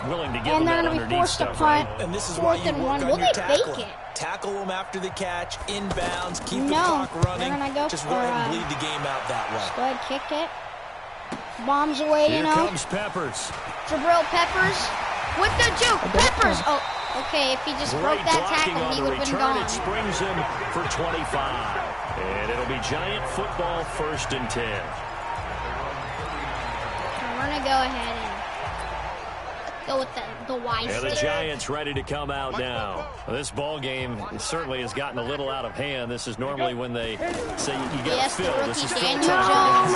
And they're going to be forced to punt. And this is why you work on Will your they fake it? Tackle them after the catch, inbounds, keep the clock running. They're going to go just for, go ahead and bleed the game out that way. Just go ahead, kick it. Bombs away, Here comes Peppers. Jabril Peppers with the juke. Peppers. Oh, okay. If he just broke that tackle, he would have been gone. It springs him for 25. And it'll be Giant football 1st and 10. We're going to go ahead and go with the wise. And the Giants ready to come out now. Well, this ball game certainly has gotten a little out of hand. This is normally when they say you get Phil. This is Daniel Jones.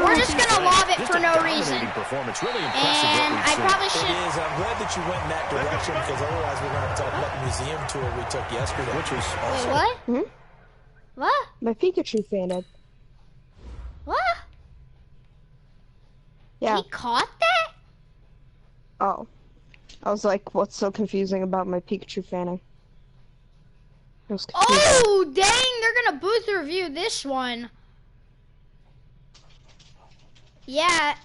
We're just gonna lob it for no reason. Really impressive. And I probably should. It is. I'm glad that you went in that direction because otherwise we're going to talk about the museum tour we took yesterday, which was awesome. Wait, what? Hmm? What? My Pikachu fainted. What? Yeah. He caught that? Oh. I was like, what's so confusing about my Pikachu fanning? Oh, dang! They're gonna booth review this one. Yeah,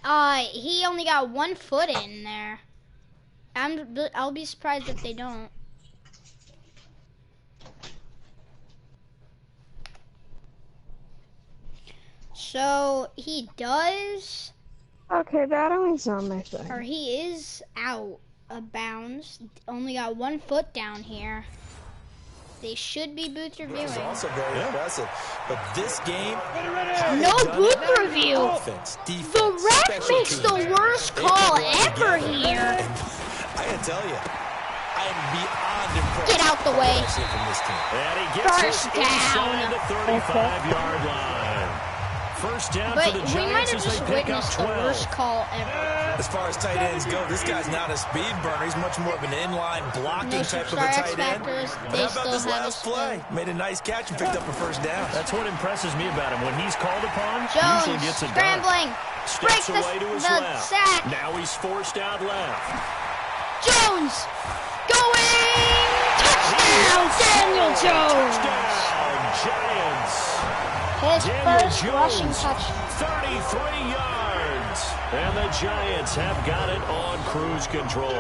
he only got 1 foot in there. I'll be surprised if they don't. So, he does... Okay, that only's on my thing. Or he is out of bounds. Only got 1 foot down here. They should be booth reviewing. It's also very impressive. But this game, no booth review. Offense, defense, the ref makes the worst call ever here. I gotta tell you, I am beyond impressed. Get out the way. From this team. And he gets First inside the 35-yard line. First down but for the Giants. We might have just witnessed the worst call ever. As far as tight ends go, this guy's not a speed burner. He's much more of an inline blocking type of a tight end. But how about this last play? Made a nice catch and picked up a first down. That's what impresses me about him. When he's called upon, Jones usually gets a scrambling. Steps away to his left. Sack. Now he's forced out left. Jones going. Touchdown, Daniel Jones. Touchdown, Giants. His first rushing touchdown. 33 yards. And the Giants have got it on cruise control.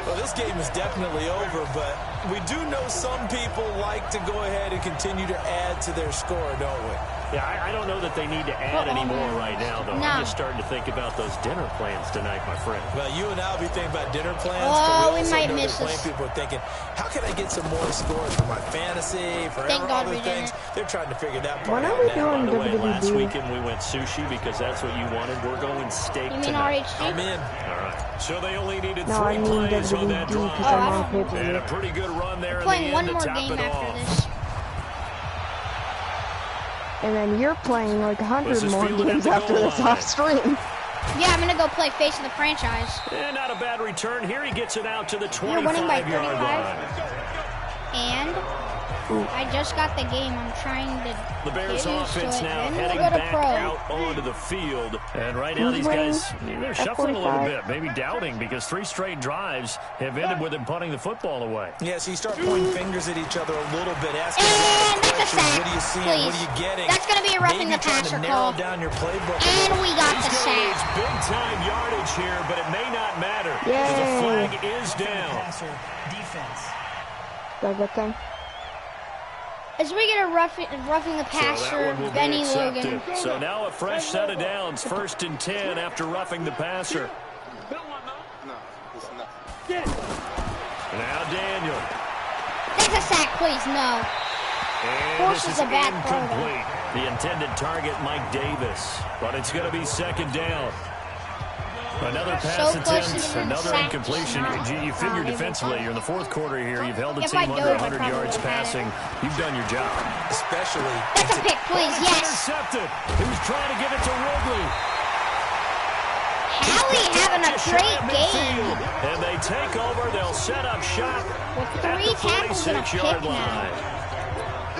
Well, this game is definitely over, but we do know some people like to go ahead and continue to add to their score, don't we? Yeah, I don't know that they need to add any more right now, though. I'm just starting to think about those dinner plans tonight, my friend. Well, you and I will be thinking about dinner plans. Oh, but we might miss this. People are thinking, how can I get some more scores for my fantasy, for other things? They're trying to figure that part out now. By the way, last weekend we went sushi because that's what you wanted. We're going steak tonight. RHG? I'm in. All right. So they only needed 3 plays on that drive. And a pretty good run there. Playing one more game after this. And then you're playing like 100 more games after this off stream. Yeah, I'm gonna go play face of the franchise. And not a bad return. Here he gets it out to the 25-yard line. And I just got the game. I'm trying to. The Bears offense now heading back out onto the field. And right now these guys, they're shuffling a little bit, maybe doubting, because 3 straight drives have ended with them punting the football away. Yeah, so you start pointing fingers at each other a little bit, asking questions. What are you seeing? Please. What are you getting? That's going to be a roughing the passer call. Down your playbook. And we got the sack. Big-time yardage here, but it may not matter. Yay. The flag is down. Defense. Good thing. As we get a roughing the passer, so Benny Logan. So now a fresh set of downs, 1st and 10 after roughing the passer. Now Daniel. Take a sack, please. No. And this is a bad incomplete. The intended target, Mike Davis. But it's going to be 2nd down. Another pass attempt, another incompletion. You figure defensively, you're in the 4th quarter here. You've held the team under 100 yards passing. You've done your job. Especially. That's a pick, please. Yes. Intercepted. He was trying to give it to Wrigley. Howie having a great game. And they take over. They'll set up shop with 3 at the tackles and a pick 46-yard now. line.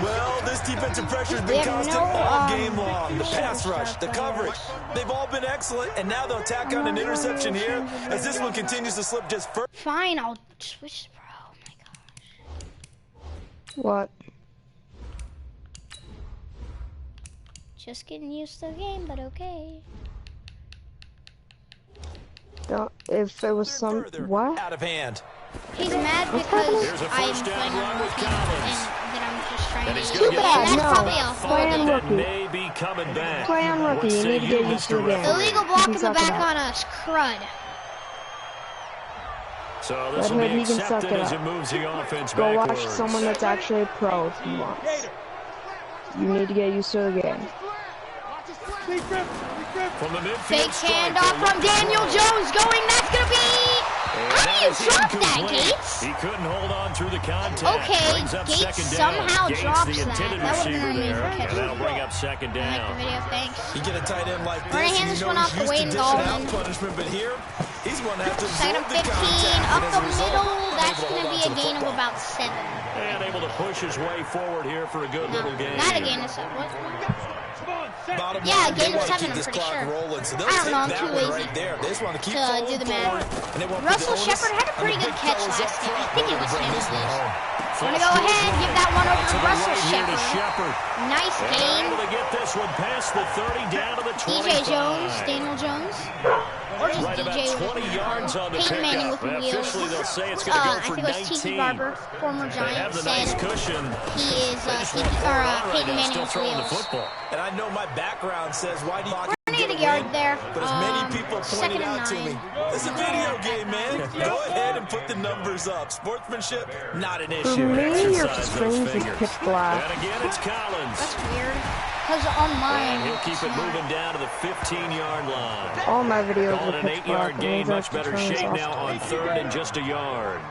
Well, this defensive pressure has been constant all game long. The pass rush, the coverage, they've all been excellent, and now they'll tack on an interception here as this one continues to slip just further. Fine, I'll switch, bro. Oh my gosh. What? Just getting used to the game, but okay. If it was some what? Out of hand. He's mad because I'm playing on rookie and that I'm just trying to Too bad, no. Play on rookie. May be coming back. Play on rookie. You need to get used to the game. Illegal block in the back on us, crud. So this will be accepted as it moves the offense Go backwards. watch someone that's actually a pro if you want. You need to get used to the game. From the midfield Fake handoff from Daniel Jones going. That's going to be... How do you drop that, Gates? He couldn't hold on through the contact. Okay, Gates somehow drops the intended that. That receiver there, catch. and that'll bring up 2nd down. I like the video, thanks. You get a tight end like this, we're going to hand this one off to Wayne Gallman. Punishment, but here, he's going to have to Second and 15, up the middle. That's going to be a gain of about 7. And able to push his way forward here for a good little game. Not a gain of 7. What? Bottom Yeah, line, game of 7, I'm this pretty sure. Rolling, so I don't know, I'm too lazy right there. They just want to keep to do the math. Russell Shepard had a pretty good catch last game. I think it was him. I'm going to go ahead and give that one over to Russell Shepard. Nice game. Able to get this one past the 30 down to the 25. DJ Jones, Daniel Jones. Or just right DJ about 20 yards on the Peyton Manning with the wheels. Officially, they'll say it's going to go for 19. I think it was Tiki Barber, former Giant, said nice cushion. He is Peyton Manning with wheels. And I know my background says, why do you we're going to get a yard there. But as many people pointed out to me, it's a video game, man. Go ahead and put the numbers up. Sportsmanship, not an issue. For me, your screen's a pitch black. And again, it's Collins. That's weird. Because on mine, he'll keep it moving down to the 15-yard line. All my videos are pitch an 8-yard gain, much better shape now on 3rd and just a yard.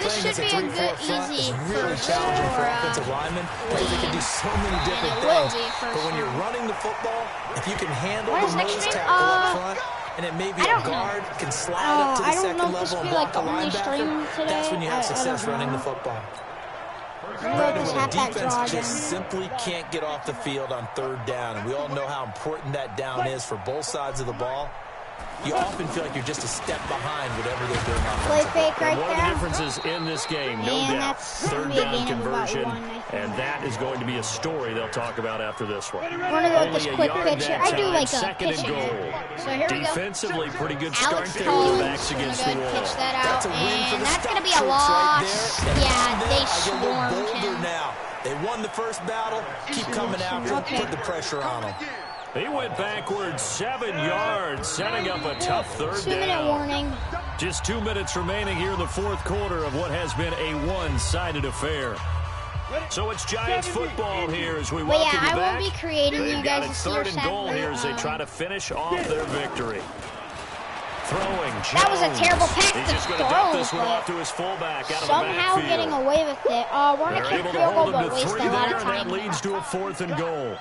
This should be a good, easy really challenging for offensive linemen because they can do so many different things. But when you're running the football, if you can handle the nose tackle up front, and it may be a guard can slide up to the second level and block a linebacker, that's when you have success running the football. But when the defense just simply can't get off the field on 3rd down, and we all know how important that down is for both sides of the ball, you often feel like you're just a step behind whatever they're doing play fake right one there. One of the differences in this game, no doubt, 3rd down conversion, and that is going to be a story they'll talk about after this one. One of those quick pitcher. I do like a pitching. So here we go. Defensively, pretty good start there. Backs against the wall. Pitch that out, and that's going to be a loss. Yeah, they swarmed him. They won the first battle. Keep coming after him. Put the pressure on him. He went backwards 7 yards, setting up a tough 3rd down. 2-minute warning. Just 2 minutes remaining here in the 4th quarter of what has been a one-sided affair. So it's Giants football here as we welcome you back. I will be creating you guys a 3rd and goal here as they try to finish off their victory. Throwing, Jones. That was a terrible pass He's just to going to throw. dump this one off to his fullback out somehow of the getting away with it. We're going to kick field goal, but waste a lot of time. That leads to a 4th and goal.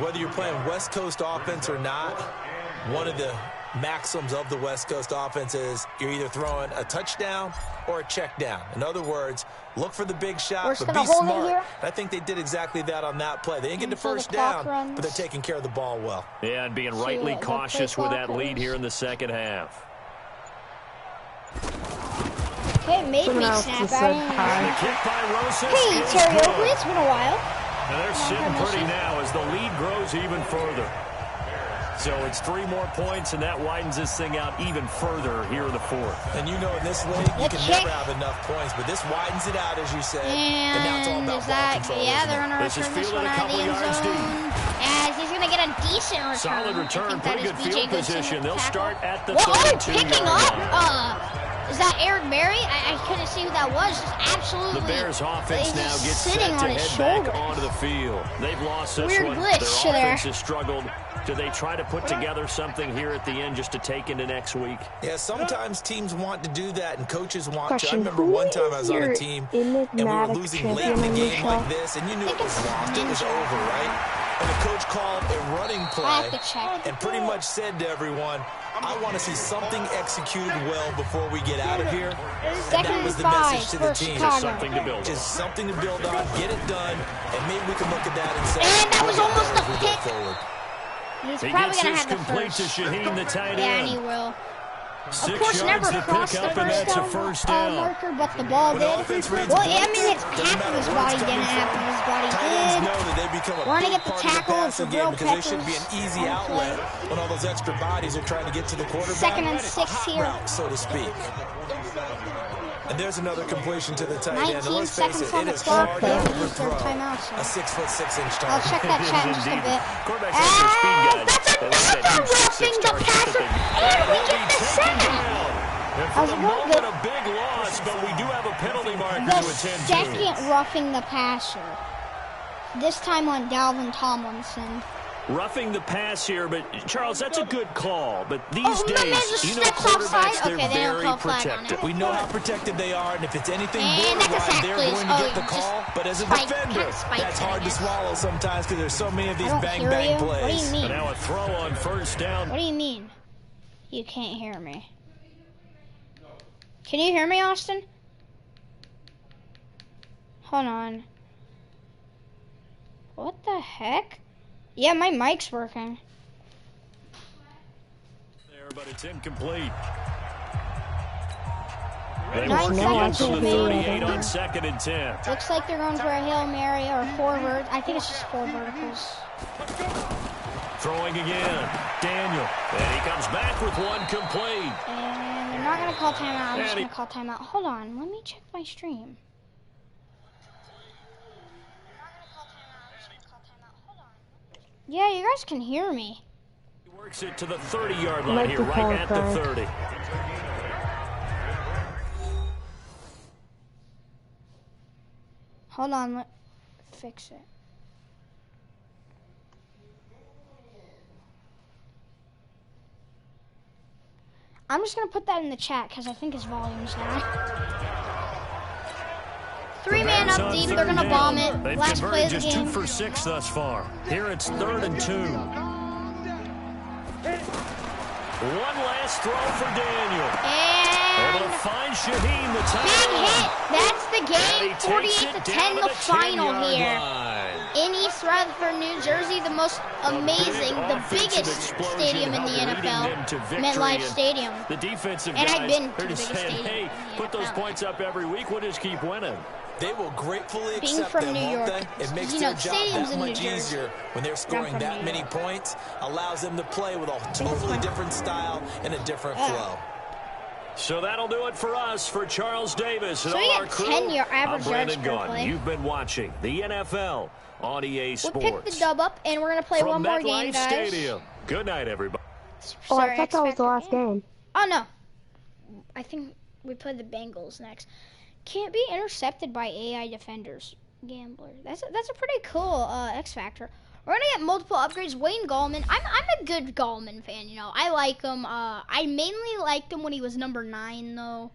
Whether you're playing West Coast offense or not, one of the maxims of the West Coast offense is you're either throwing a touchdown or a check down. In other words, look for the big shot, but be smart. I think they did exactly that on that play. They didn't get the first down, but they're taking care of the ball well. Yeah, and being rightly cautious with that lead here in the second half. Okay, made me snap out. Hey, Terry Oakley, it's been a while. And they're sitting pretty now as the lead grows even further. So it's 3 more points, and that widens this thing out even further here in the fourth. And you know, in this league, you can never have enough points, but this widens it out, as you said. And now it's all about ball control. Yeah, they're going to return this one out of the end zone. As he's going to get a decent return. Solid return, pretty good field position. They'll start at the 32-yard line. Is that Eric Berry? I couldn't see who that was. Just absolutely. The Bears offense now gets set to head back onto the field. They've lost this one. Their offense has struggled. Do they try to put together something here at the end just to take into next week? Yeah, sometimes teams want to do that, and coaches want to. I remember one time I was on a team, and we were losing late in the game like this, and you knew it was lost. It was over, right? And the coach called a running play and pretty much said to everyone, I want to see something executed well before we get out of here. And that was the message to the team. Just something to build on. Just something to build on, get it done, and maybe we can look at that and say, and that was almost a pick. He's probably going to have the first. To Shaheen, the tight end. Yeah, and he will. 6 of course, never crossed the first down marker, but the ball did. Well, I mean, it's half of his body didn't, half of his body did. Want to get the tackle, it's a real because they should be an easy outlet when all those extra bodies are trying to get to the quarterback. 2nd and 6 here. Route, so to speak. And there's another completion to the tight end. 19 seconds on the clock. They overthrow a 6'6" tight end. I'll check that chat in just a bit. That's another roughing the passer. And we get the second. How's it going? A big loss, but we do have a penalty marker to attend to. Second roughing the passer. This time on Dalvin Tomlinson. Roughing the pass here, but Charles, that's a good call. But these days, you know, quarterbacks, they're very protected. We know how protected they are, and if it's anything borderline, they're going to get the call. But as a defender, that's hard to swallow sometimes because there's so many of these bang-bang plays. What do you mean? But now a throw on first down. What do you mean? You can't hear me. Can you hear me, Austin? Hold on. What the heck? Yeah, my mic's working. There, but it's incomplete. They work against the 38 on 2nd and 10. Looks like they're going for a Hail Mary or 4 verticals. I think it's just 4 verticals. Throwing again. Daniel. And he comes back with one complete. And they're not going to call timeout. I'm just going to call timeout. Hold on. Let me check my stream. Yeah, you guys can hear me. He works it to the 30-yard line here, right at the 30. Hold on, let's fix it. I'm just going to put that in the chat because I think his volume's down. 3-man up deep, they're going to bomb it. They've last play of the just game. 2 for 6 thus far. Here it's 3rd and 2. One last throw for Daniel. And able to find Shaheen, the tight end. Big hit. That's the game. 48-10, the final here. In East Rutherford, New Jersey, the most amazing, the biggest stadium in the NFL, MetLife Stadium. The defensive and guys, I've been to the biggest stadium. Hey, put those points up every week. We'll just keep winning. They will gratefully Being accept from them, New won't York, they? It makes you their know, job stadiums that in much New Jersey. easier when they're scoring that many points. Allows them to play with a totally different style and a different flow. So that'll do it for us, for Charles Davis and so all our crew. 10-year average I'm Brandon yards per Gaudin. play. You've been watching the NFL on EA Sports. We'll pick the dub up, and we're going to play From one more MetLife game, guys. Stadium. Good night, everybody. Oh, I thought that was the last game. Oh, no. I think we play the Bengals next. Can't be intercepted by AI defenders. Gambler. That's a pretty cool X Factor. We're gonna get multiple upgrades. Wayne Gallman. I'm a good Gallman fan. You know, I like him. I mainly liked him when he was number 9, though.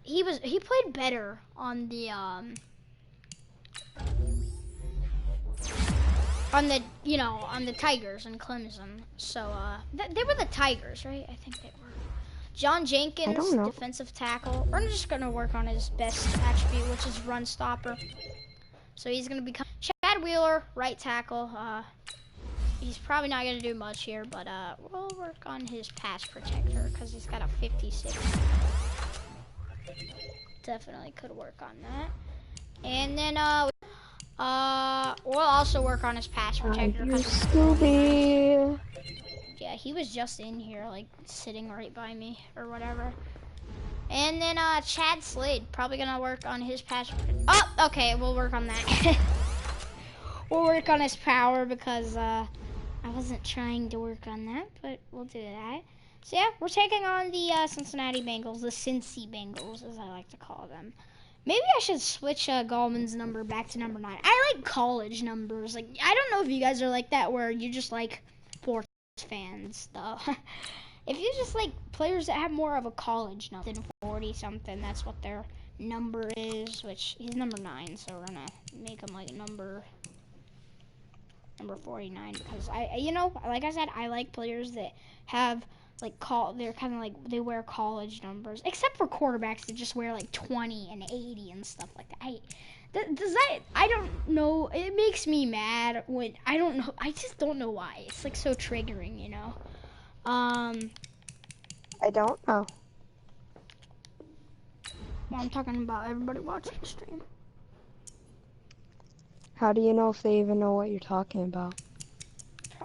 He played better on the on the, you know, on the Tigers and Clemson. So, they were the Tigers, right? I think they were. John Jenkins, defensive tackle. We're just going to work on his best attribute, which is run stopper. So he's going to become Chad Wheeler, right tackle. He's probably not going to do much here, but we'll work on his pass protector because he's got a 56. Definitely could work on that. And then we'll also work on his pass protector. Scooby. Yeah, he was just in here, like, sitting right by me or whatever. And then Chad Slade, probably going to work on his pass. Oh, okay, we'll work on that. We'll work on his power because I wasn't trying to work on that, but we'll do that. So, yeah, we're taking on the Cincinnati Bengals, the Cincy Bengals, as I like to call them. Maybe I should switch Gallman's number back to number 9. I like college numbers. Like, I don't know if you guys are like that, where you just like sports fans, though. If you just like players that have more of a college number than 40-something, that's what their number is, which he's number 9, so we're going to make him like number 49, because you know, like I said, I like players that have like they're kind of like they wear college numbers, except for quarterbacks that just wear like 20 and 80 and stuff like that. I don't know. It makes me mad when I don't know. I just don't know why. It's like so triggering, you know. I don't know. Well, I'm talking about everybody watching the stream. How do you know if they even know what you're talking about?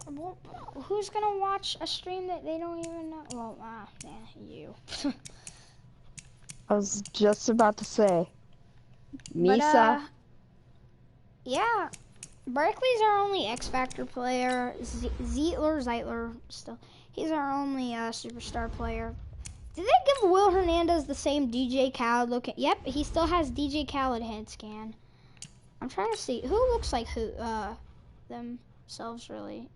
Well, who's gonna watch a stream that they don't even know? Well, yeah, you. I was just about to say, Misa. Yeah, Barkley's our only X Factor player. Zeitler, still, he's our only superstar player. Did they give Will Hernandez the same DJ Khaled looking? Yep, he still has DJ Khaled head scan. I'm trying to see who looks like who, themselves really.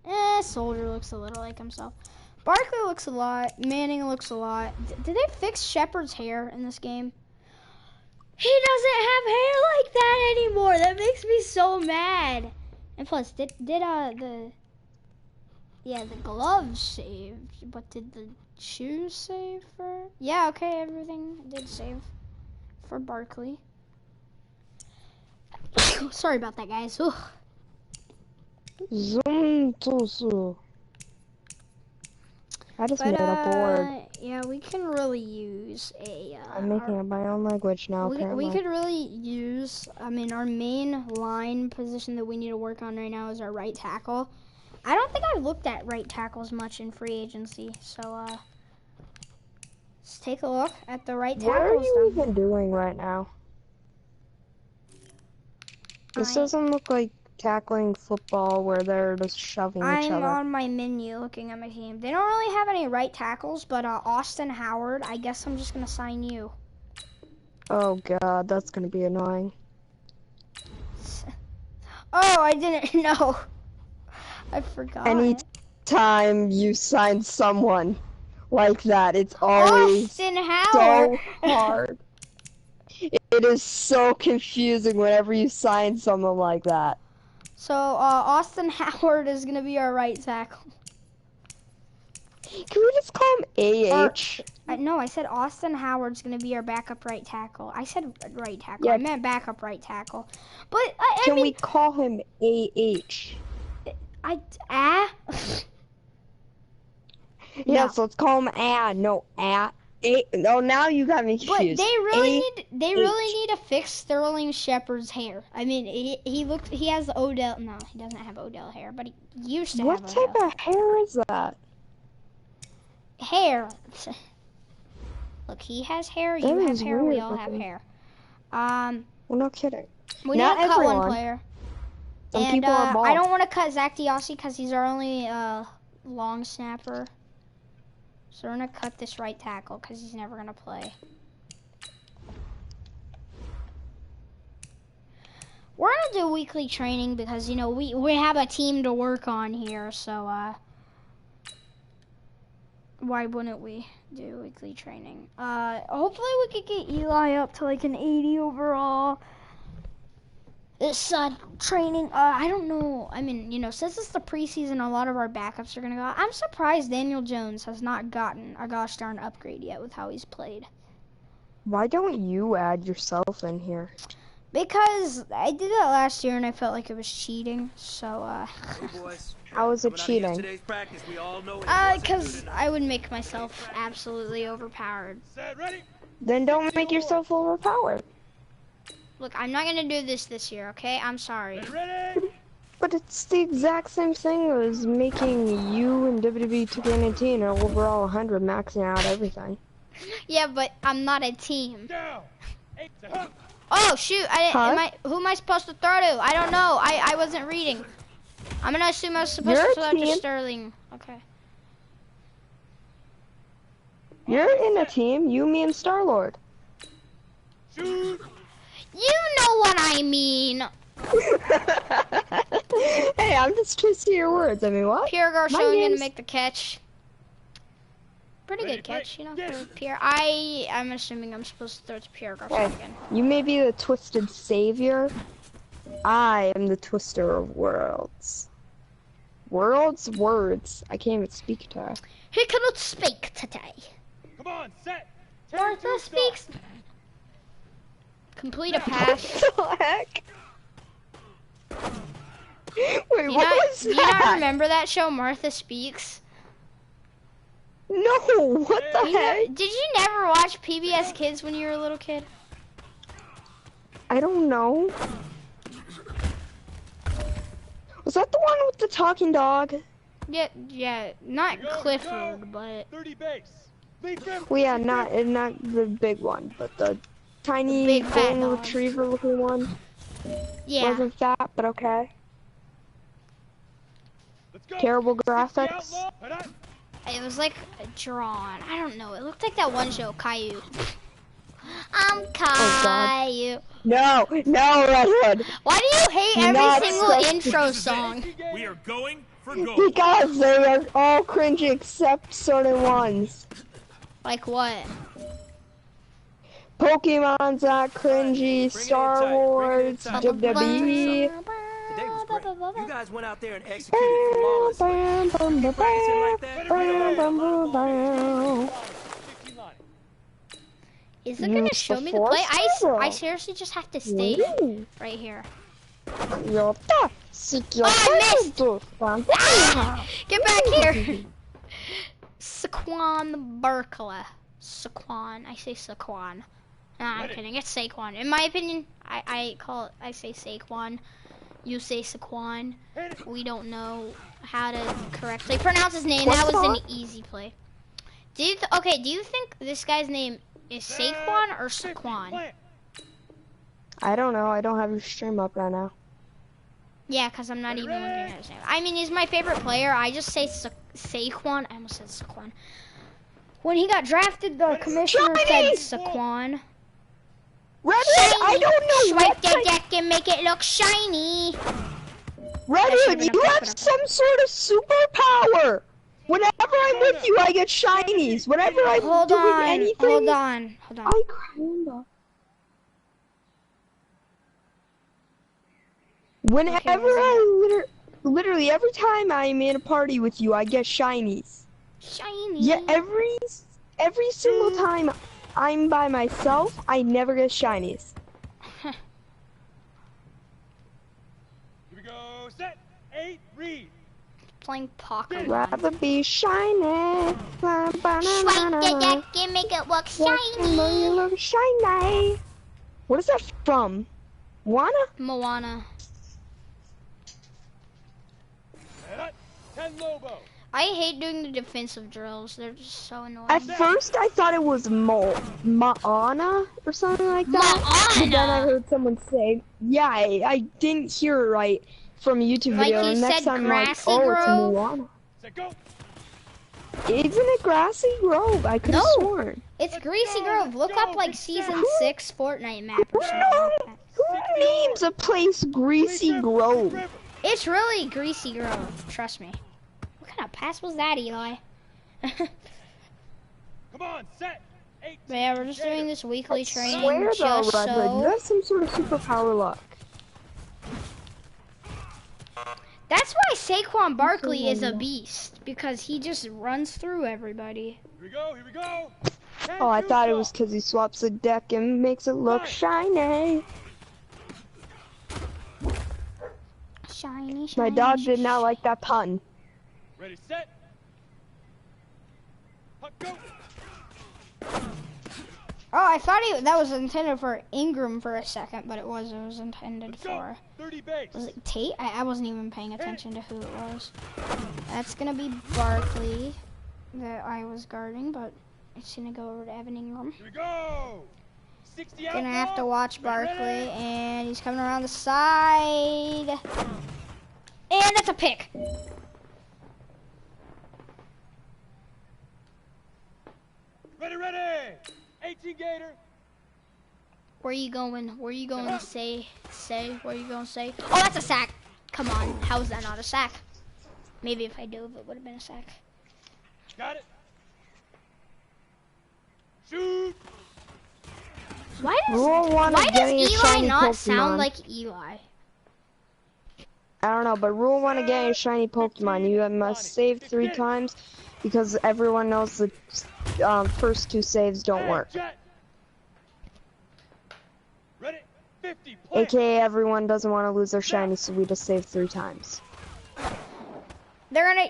Soldier looks a little like himself. Barkley looks a lot. Manning looks a lot. Did they fix Shepard's hair in this game? He doesn't have hair like that anymore. That makes me so mad. And plus, did the gloves saved, but did the shoes save for? Yeah, okay, everything did save for Barkley. Sorry about that, guys. Ugh. I just made a board. Yeah, we can really use a... I'm making up my own language now, apparently. We could really use... I mean, our main line position that we need to work on right now is our right tackle. I don't think I've looked at right tackles much in free agency, so, let's take a look at the right tackles. What are you even doing right now? This doesn't look like tackling football where they're just shoving each other. I'm on my menu looking at my team. They don't really have any right tackles, but Austin Howard, I guess I'm just going to sign you. Oh, God, that's going to be annoying. Oh, I didn't know. I forgot. Anytime you sign someone like that, it's always Austin Howard. So hard. It is so confusing whenever you sign someone like that. So, Austin Howard is going to be our right tackle. Can we just call him A.H.? No, I said Austin Howard's going to be our backup right tackle. I said right tackle. Yeah. I meant backup right tackle. But, Can we call him A.H.? Yes, let's call him No, no, now you got me confused. But they really need to fix Sterling Shepard's hair. I mean, he has Odell. No, he doesn't have Odell hair, but he used to have Odell. What type of hair is that? Hair. Look, he has hair. You have hair. We all have hair. Well, no kidding. We need to cut one player. Some people are bald. I don't want to cut Zach Diossi because he's our only long snapper. So we're going to cut this right tackle because he's never going to play. We're going to do weekly training because, you know, we have a team to work on here. So why wouldn't we do weekly training? Hopefully we could get Eli up to like an 80 overall. It's training. I don't know. I mean, you know, since it's the preseason, a lot of our backups are gonna go. I'm surprised Daniel Jones has not gotten a gosh darn upgrade yet with how he's played. Why don't you add yourself in here? Because I did that last year and I felt like it was cheating. So, How is it cheating? Because I would make myself absolutely overpowered. Then don't make yourself overpowered. Look, I'm not gonna do this year, okay? I'm sorry. But it's the exact same thing as making you and WWE 2K19 or overall 100, maxing out everything. Yeah, but I'm not a team. Oh shoot! Who am I supposed to throw to? I don't know. I wasn't reading. I'm gonna assume I was supposed to throw to Sterling. Okay. You're in a team. You, me, and Star-Lord. You know what I mean. Hey, I'm just twisting your words. I mean, what? Pierre Garçon gonna make the catch. Pretty good catch, you know, for Pierre. I'm assuming I'm supposed to throw to Pierre Garçon again. You may be the twisted savior. I am the twister of worlds. Words. I can't even speak today. He cannot speak today. Come on, set. Martha speaks. Complete a pass. What the heck? Wait, what was that? Do you not remember that show, Martha Speaks? No, what the heck? Did you never watch PBS Kids when you were a little kid? I don't know. Was that the one with the talking dog? Yeah, not Clifford, but... 30 base. Well, yeah, not the big one, but the tiny golden retriever looking one. Yeah. Wasn't fat, but okay. Terrible graphics. It was like drawn. I don't know. It looked like that one show, Caillou. I'm Caillou. No, Redwood. Why do you hate every single intro song? We are going for gold. Because they are all cringy except certain ones. Like what? Pokemon's not cringy, Star Wars, WWE. Today was great. You guys went out there and executed flawlessly. Practicing like that. Is it gonna show me the play? I seriously just have to stay right here. Oh, I missed! Get back here! Saquon Barkley. Saquon. I say Saquon. Nah, I'm kidding. It's Saquon. In my opinion, I say Saquon. You say Saquon. We don't know how to correctly pronounce his name. That was an easy play. Do you think this guy's name is Saquon or Saquon? I don't know. I don't have your stream up right now. Yeah, because I'm not even looking at his name. I mean, he's my favorite player. I just say Saquon. I almost said Saquon. When he got drafted, the commissioner said Saquon. Redwood, I don't know Swipe the deck and make it look shiny. Redwood, you have some sort of superpower. Whenever I'm with you, I get shinies. Whenever I'm doing anything, hold on. I cramp. Whenever literally every time I'm in a party with you, I get shinies. Shiny. Yeah, every single time I'm by myself, I never get shinies. Here we go. Set. 8. Read. Playing poker. Rather be shiny. Swipe the deck and make it look shiny. Look shiny. What is that from? Moana. 10 Lobo. I hate doing the defensive drills. They're just so annoying. At first, I thought it was Moana or something like that. Moana. But then I heard someone say, yeah, I didn't hear it right from a YouTube video. Like you and next said, time I'm like, Grassy oh, Grove? it's Moana. Set, go. Isn't it Grassy Grove? I could have sworn. It's Greasy Grove. Look up like season 6 Fortnite map or something like that. Who names a place Greasy Grove? It's really Greasy Grove. Trust me. What kind of pass was that, Eli? Come on, set. 8. But yeah, we're just doing this weekly training Swear just though, Redwood, you so... have some sort of superpower luck. That's why Saquon Barkley is a beast, because he just runs through everybody. Here we go, here we go. Oh, I thought it was because he swaps the deck and makes it look shiny. Shiny, shiny. My dog did not like that pun. Ready, set. Go. Oh, I thought that was intended for Ingram for a second, but it was intended for... 30 base. Was it Tate? I wasn't even paying attention to who it was. That's going to be Barkley that I was guarding, but it's going to go over to Evan Ingram. Here we go. 60 out. Gonna have to watch Barkley, and he's coming around the side. And that's a pick. Ready, ready. 18 Gator. Where are you going? Where are you going to say? Where are you going to say? Oh, that's a sack. Come on. How is that not a sack? Maybe if I dove, it would have been a sack. Got it. Shoot. Why does Eli not sound like Eli? I don't know, but rule 1 of getting a shiny Pokemon, you must save 3 times because everyone knows the first 2 saves don't work. Ready? 50. AKA everyone doesn't want to lose their shiny, so we just save 3 times.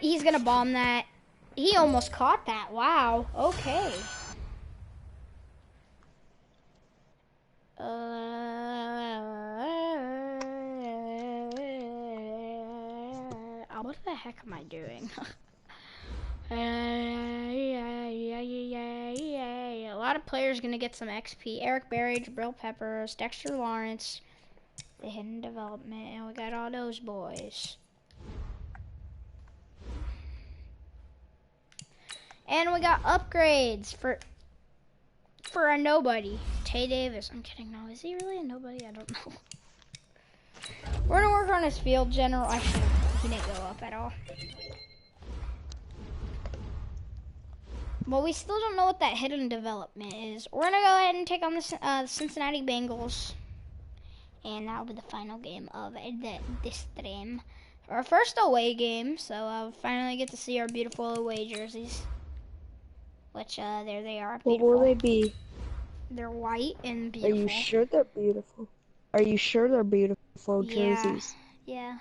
He's gonna bomb that. He almost caught that. Wow. Okay. What the heck am I doing? A lot of players gonna get some XP. Eric Berry, Jabril Peppers, Dexter Lawrence, the hidden development, and we got all those boys. And we got upgrades for a nobody. Tay Davis. I'm kidding. No, is he really a nobody? I don't know. We're gonna work on his field general. Actually, he didn't go up at all. Well, we still don't know what that hidden development is. We're gonna go ahead and take on the Cincinnati Bengals, and that'll be the final game of this stream. Our first away game, so I'll finally get to see our beautiful away jerseys. Which, there they are. Beautiful. What will they be? They're white and beautiful. Are you sure they're beautiful? Are you sure they're beautiful jerseys? Yeah.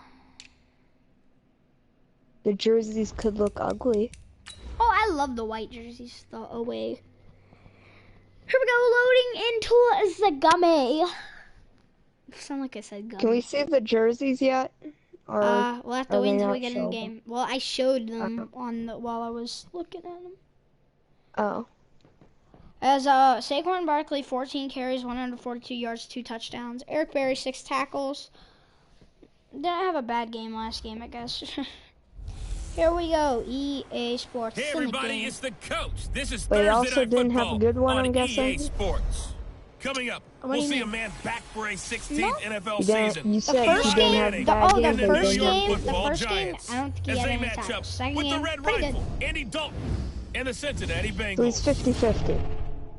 The jerseys could look ugly. Oh, I love the white jerseys, the away. Here we go, loading into the gummy. Sound like I said gummy. Can we see the jerseys yet? Or we'll have to wait until we get in the game. Well, I showed them while I was looking at them. Oh. As Saquon Barkley, 14 carries, 142 yards, 2 touchdowns. Eric Berry, 6 tackles. Didn't have a bad game last game, I guess. Here we go, EA Sports. Hey everybody, it's the coach. This is Thursday Night also didn't Football have a good one, on I'm guessing. EA Sports. Coming up, we'll see a man back for a 16th NFL season. You said the first game, the first game, I don't think he had any tackles. Second with game, the Red pretty Rifle, good. Andy Dalton, and the Cincinnati Bengals. So he's 50-50.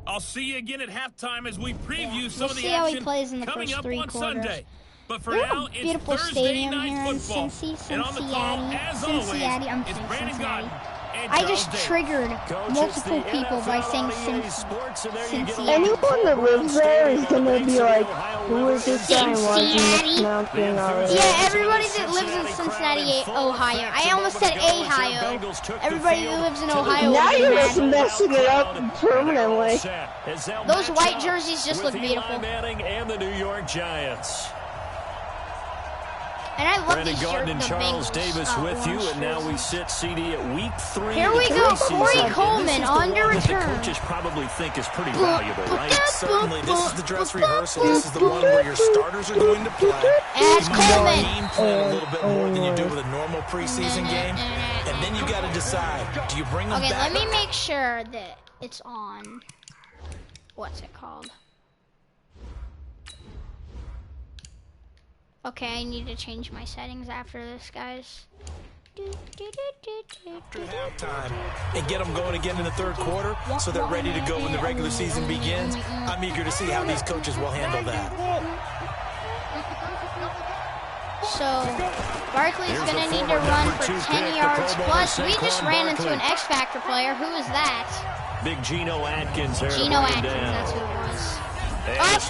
I'll see you again at halftime as we preview some We'll of the see how he action plays in the coming first up 3 on quarters. Sunday. But for We have now, a it's beautiful Thursday stadium night here in football. And on the call, as always, it's Brandon Gott and I Charles just Davis. triggered multiple people by saying Cincinnati. Anyone that lives there is gonna be like, who is this guy? Why is he mispronouncing already? Yeah, everybody that lives in Cincinnati, Ohio. I almost said Ohio. Everybody that lives in Ohio. Now you're just messing it up permanently. Those white jerseys just look beautiful. Manning and the New York Giants. And I love Brandon these Gordon and the Charles Bengals, Davis with you, and now we jerseys. sit CD at week 3. Here we go, Corey Coleman on the return. The coaches probably think is pretty valuable, right? Certainly, this is the dress rehearsal. This is the one where your starters are going to play. As Coleman. Game plan a little bit more than you do with a normal preseason game, and then you got to decide: do you bring them Okay, back? let me make sure that it's on. What's it called? Okay, I need to change my settings after this, guys. After halftime and get them going again in the third quarter so they're ready to go when the regular season begins. I'm eager to see how these coaches will handle that. So Barkley's going to need to run for 10 yards plus. We just ran into an X Factor player. Who is that? Big Geno Atkins there. Geno Atkins, that's who it was.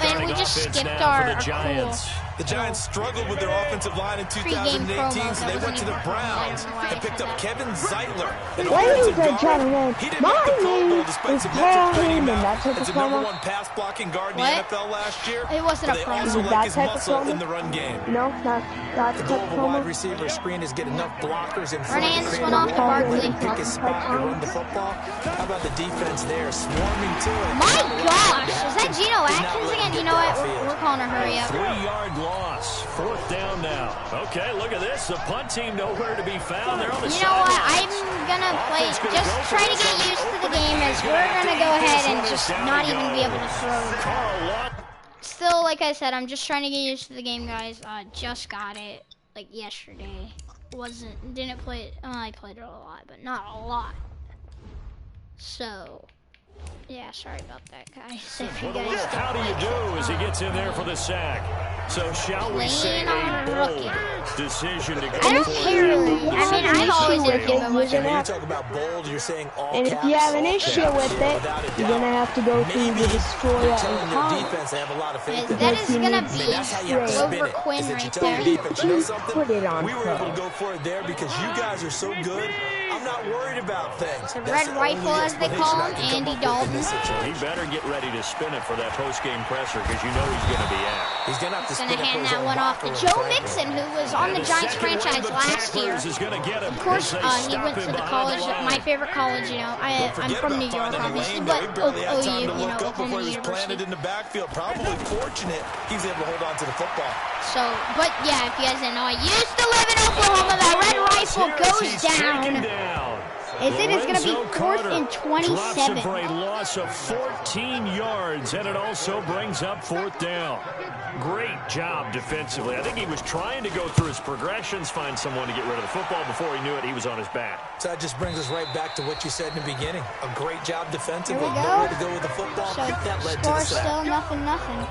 And we just skipped our Giants. The Giants struggled with their offensive line in 2018, so they went to the Browns and picked up Kevin Zeitler. Ladies and gentlemen, my name is Kevin, and that type of It's the promo. #1 pass blocking guard in the NFL last year. It wasn't a They promo. also That like his type of muscle promo? in the run game. No, not that The type goal of of a wide promo. receiver screen is get enough blockers in front Hernandez of the went off to Barkley. pick his spot to run the football. How about the defense there, swarming to it? My gosh, is that Geno Atkins again? You know what? We're calling a hurry up. 3-yard loss. 4th down now. Okay, look at this. The punt team nowhere to be found. They're on the You know what? sidelines. I'm gonna play. Just try to get used to the game as we're gonna go ahead and just not even be able to throw. Still, like I said, I'm just trying to get used to the game, guys. Just got it like yesterday. Didn't play it. I played it a lot, but not a lot. So, yeah, sorry about that, guys. If you guys don't How do you do as he gets in there for the sack? So shall we say a bold decision to go I don't for care it? really. I mean, I always didn't give them much. When you talk about bold, you're saying all And if caps, you have an all issue caps, with it, without a you're doubt. gonna have to go through Maybe the destroyer you're and telling your power. defense they have a lot of faith in That them. is gonna Because be you That's how you have to spin Grover it. Quinn Is that you right tell your there. defense, you know something? Put it on We were pro. able to go for it there because you guys are so good. I'm not worried about things. The That's red the rifle, only as they explanation call I him, can come Andy up with in Dalton. this situation. He better get ready to spin it for that post-game presser because you know he's going to be out. He's gonna have to Gonna spin it for hand his that own one off to locker room, Joe frankly. Mixon, who was on the Giants franchise last year. Of course, he went to the college, my favorite college, you know. I'm Forget from about New York, finding a obviously, lane, but though. He barely had time OU, to you look know, up before Oklahoma he was planted University. in the backfield. Probably fortunate he's able to hold on to the football. So, but yeah, if you guys didn't know, I used to live in Oklahoma. That red rifle goes down. Is it is going to be 4th and 27. Drops it for a loss of 14 yards, and it also brings up 4th down. Great job defensively. I think he was trying to go through his progressions, find someone to get rid of the football. Before he knew it, he was on his back. So that just brings us right back to what you said in the beginning. A great job defensively. Here we go. Nowhere to go with the football. So, That led to score the sack. still nothing.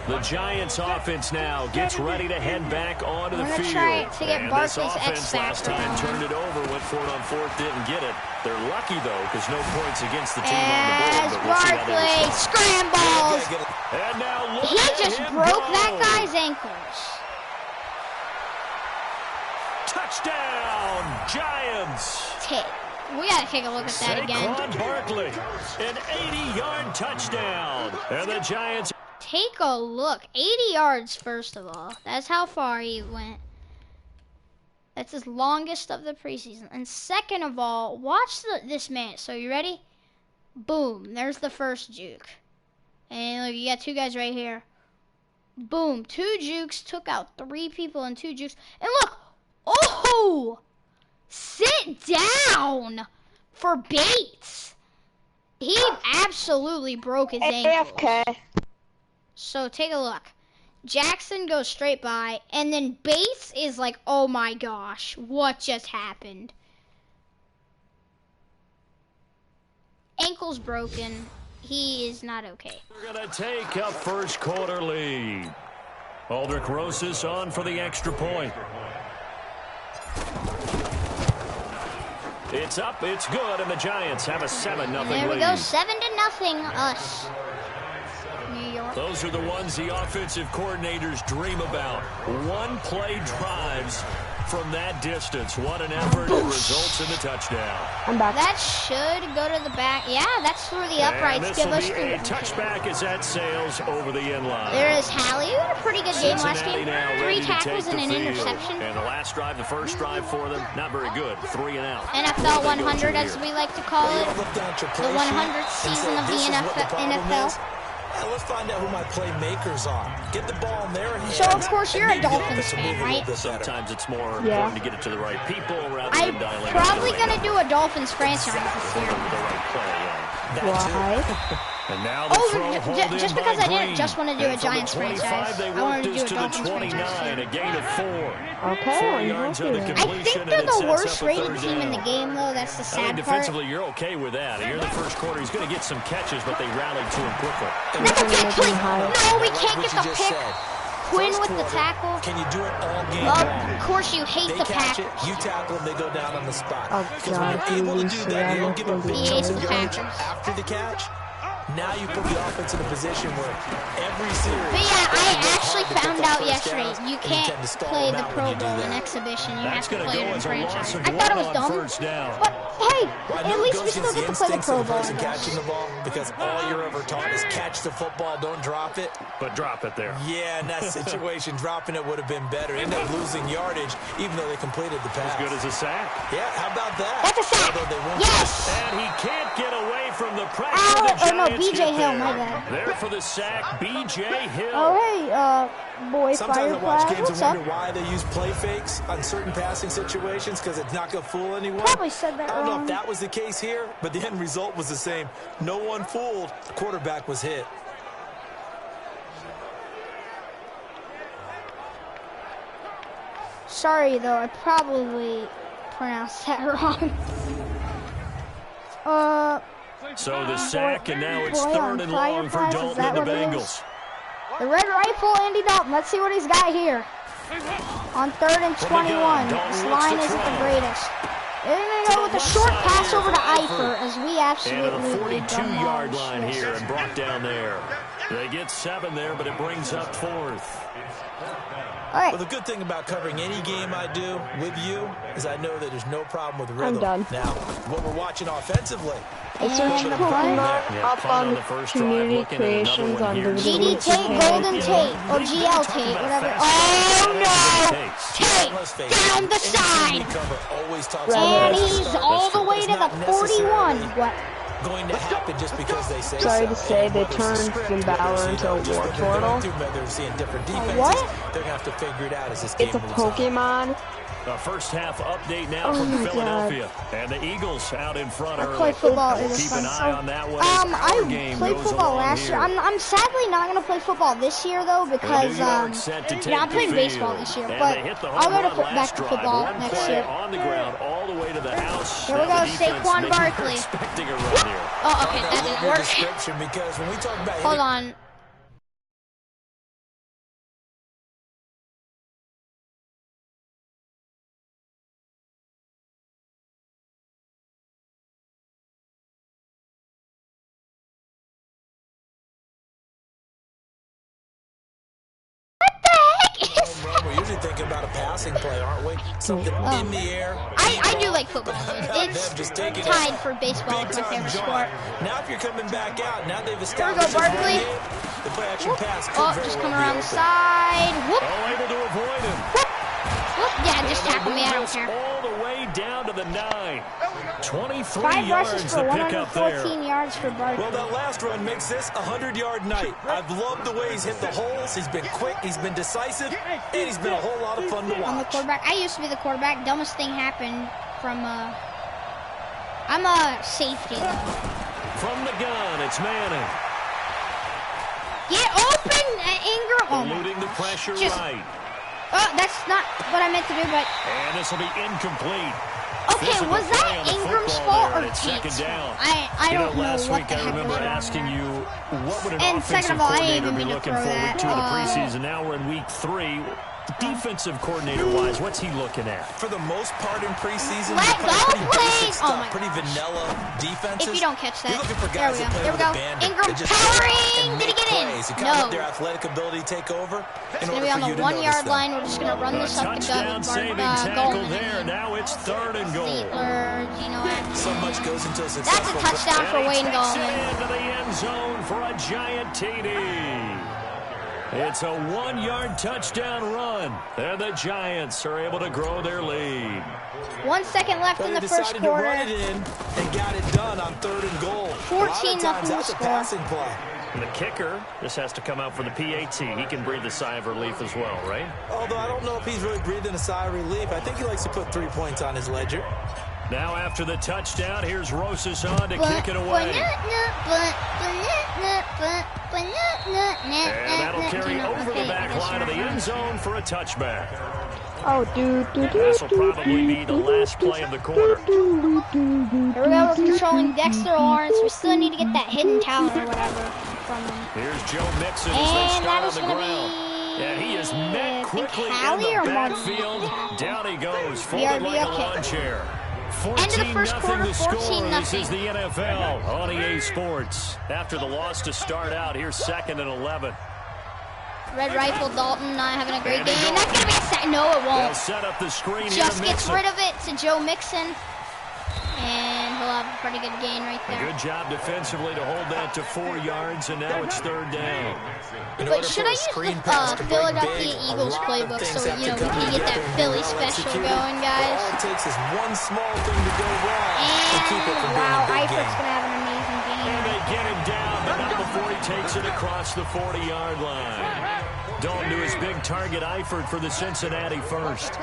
The Giants offense now gets ready to head back onto the We're gonna field. try to get And Barkley's this offense X last factor time going. turned it over, went for it on 4th, didn't get it. They're lucky though, because no points against the team on the board. As But we'll see how they Barkley respond. scrambles. And now look He at just him broke go. that guy's ankles. Touchdown, Giants. We gotta take a look at that again. Saquon Barkley, an 80-yard touchdown. And the Giants. Take a look. 80 yards, first of all. That's how far he went. That's his longest of the preseason. And second of all, watch this man. So you ready? Boom. There's the first juke. And look, you got 2 guys right here. Boom. 2 jukes. Took out 3 people and 2 jukes. And look. Oh! Sit down for Bates. He absolutely broke his ankle. AFK. So take a look. Jackson goes straight by, and then Bates is like, oh my gosh, what just happened? Ankle's broken. He is not okay. We're going to take a first quarter lead. Aldrich Rosas on for the extra point. It's up, it's good, and the Giants have a 7-0 lead. There we go, 7-0, us. New York. Those are the ones the offensive coordinators dream about. One-play drives from that distance. What an effort. It results in the touchdown. I'm back. That should go to the back. Yeah, that's through the uprights. Give us a touchback as that sails over the end line. There is Hallie, who had a pretty good game last game. 3 tackles and an field. interception. And the last drive, the first drive for them, not very good. 3 and out. NFL 100, as we like to call it. The 100th season of the NFL. Let's find out who my playmakers are. Get the ball in their hands. So, of course, you're a Dolphins fan, right? Sometimes it's more important to get it to the right people rather than dialing. I'm probably going to do a Dolphins franchise this year. Why? And now the just because I didn't just want to do a Giants franchise. I wanted to do a Dolphins franchise. A gain of 4. Okay, 4 yards on the I completion. think they're the worst rated team in the game, though. That's the sad part. Defensively, you're okay with that. Here in the first quarter, he's going to get some catches, but they rallied to him quickly. No, we can't get the pick. Quinn with the tackle. Can you do it all game long? Of course you hate the Packers. You tackle them, they go down on the spot. Oh, because when you're able to do that, you don't give up big chunks of yardage Packers. after the catch. Now you put the offense in a position where every series... But yeah, I actually found out yesterday you can't play the Pro Bowl in exhibition. You have to play it in franchise. I thought it was dumb. But hey, at least we still get to play the Pro Bowl. Catching the ball, because all you're ever taught is catch the football, don't drop it. But drop it there. Yeah, in that situation, dropping it would have been better. End up losing yardage, even though they completed the pass. As good as a sack. Yeah, how about that? That's a sack. Yes! And he can't get away from the pressure. BJ Hill, my bad. There for the sack, BJ Hill. Oh, hey, boy, sometimes I watch games What's and wonder why they use play fakes on certain passing situations, because it's not going to fool anyone. Probably said that I don't know wrong. if that was the case here, but the end result was the same. No one fooled. The quarterback was hit. Sorry, though, I probably pronounced that wrong. So the sack, and now it's third and long for Dalton and the Bengals. The red rifle, Andy Dalton. Let's see what he's got here. On 3rd and 21. This line isn't the greatest. They're going to go with a short pass over to Eifert as we absolutely and to the 42-yard line here and brought down there. They get 7 there, but it brings up 4th. All right. Well, the good thing about covering any game I do with you is I know that there's no problem with rhythm. I'm done. Now, what we're watching offensively. I searched the Pokemon up on the community creations on the GD Tate, Golden Tate, or GL Tate, whatever. Oh no! Tate down the side! And he's all the way to the 41. What? Going to happen just because they say Sorry to say, they turned Finn Balor into a war turtle. What? They're going to have to figure it out as this game It's a Pokemon. The first half update now from Philadelphia. God. And the Eagles out in front early. I play football in the Keep an sun. eye on that one. I played football last year. I'm sadly not going to play football this year, though, because I'm playing baseball this year. But I'll go to back to football next year. On the ground, all the way to the house. Here we go, Saquon Barkley. Oh, okay, that didn't work. Because when we talk about Hold on. We're usually thinking about a passing play, aren't we? Something in the air. I do like football. It's tied for baseball with my favorite sport. Now if you're coming back out, now they've Here we established go, Barkley. the play action pass. Oh, just coming around the side. Whoop. Oh, able to avoid him. Whoop. Yeah, just tackle me. I don't care. All the way down to the 9. 23 5 yards rushes for to pick up there. 114 yards for Barkley. Well, that last run makes this a 100-yard night. I've loved the way he's hit the holes. He's been quick, he's been decisive, and he's been a whole lot of fun to watch. I'm the quarterback. I used to be the quarterback. Dumbest thing happened from I'm a safety though. From the gun, it's Manning. Get open, Ingram. Oh, Eluding the pressure right. Oh, that's not what I meant to do, but. And this will be incomplete. Okay, Physical was that Ingram's fault or Tate's? I don't know last what week the heck I remember was wrong asking there. you what would an And offensive second of all, I didn't coordinator even be mean to looking throw forward that. to in the preseason. Now we're in week 3. Defensive coordinator-wise, what's he looking at? For the most part in preseason, Let go, please! Oh my pretty vanilla defenses. If you don't catch that, You're looking for there guys we go. that play There we with go. abandon. Ingram They just powering. Did he get in? plays. You No. let their athletic ability take over. It's going to be on the 1-yard line. We're just going to run this up the Touchdown saving tackle there. Now it's 3rd and goal. So much goes into a successful. That's a touchdown for Wayne Gallman. Into the end zone for a giant TD. It's a 1-yard touchdown run. And the Giants are able to grow their lead. 1 second left in the first quarter. To run it in and got it done on 3rd and goal. 14-0 the score. passing play. And the kicker, this has to come out for the PAT. He can breathe a sigh of relief as well, right? Although I don't know if he's really breathing a sigh of relief. I think he likes to put 3 points on his ledger. Now after the touchdown, here's Rosas on to kick it away. And that'll carry over the back line of the end zone for a touchback. Oh, This will probably be the last play of the quarter. Here we go, we're controlling Dexter Lawrence. We still need to get that hidden talent or whatever from him. Here's Joe Mixon as they And that start on is the going to ground. be And he is met quickly in the backfield. Down he goes, folded like a lawn chair. End of the first quarter, 14-0. This is the NFL on EA Sports. After the loss to start out, here's 2nd and 11. Red Rifle Dalton not having a great game. That's going to be a sack. No, it won't. They'll set up the screen. Just gets rid of it to Joe Mixon. And he'll have a pretty good gain right there. A good job defensively to hold that to 4 yards, and now it's 3rd down. But should I use the Philadelphia Eagles playbook so, we can get that Philly special going, guys? All it takes is one small thing to go wrong. And, wow, Eifert's going to have an amazing game. And they get him down, but not before he takes it across the 40-yard line. Dalton to his big target, Eifert, for the Cincinnati first.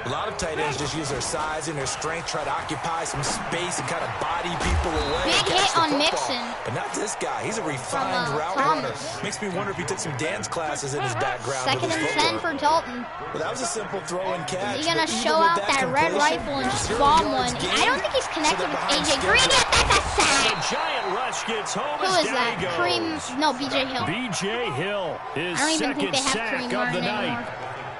A lot of tight ends just use their size and their strength, try to occupy some space and kind of body people away. Big hit on Mixon. But not this guy. He's a refined route runner. Makes me wonder if he took some dance classes in his background. 2nd and 10 for Dalton. Well, that was a simple throw and catch. He's going to show out that red rifle and just bomb one. I don't think he's connected with A.J. Green yet. That's a sack. A giant rush gets home. Who is that? B.J. Hill. B.J. Hill, his second sack of the night.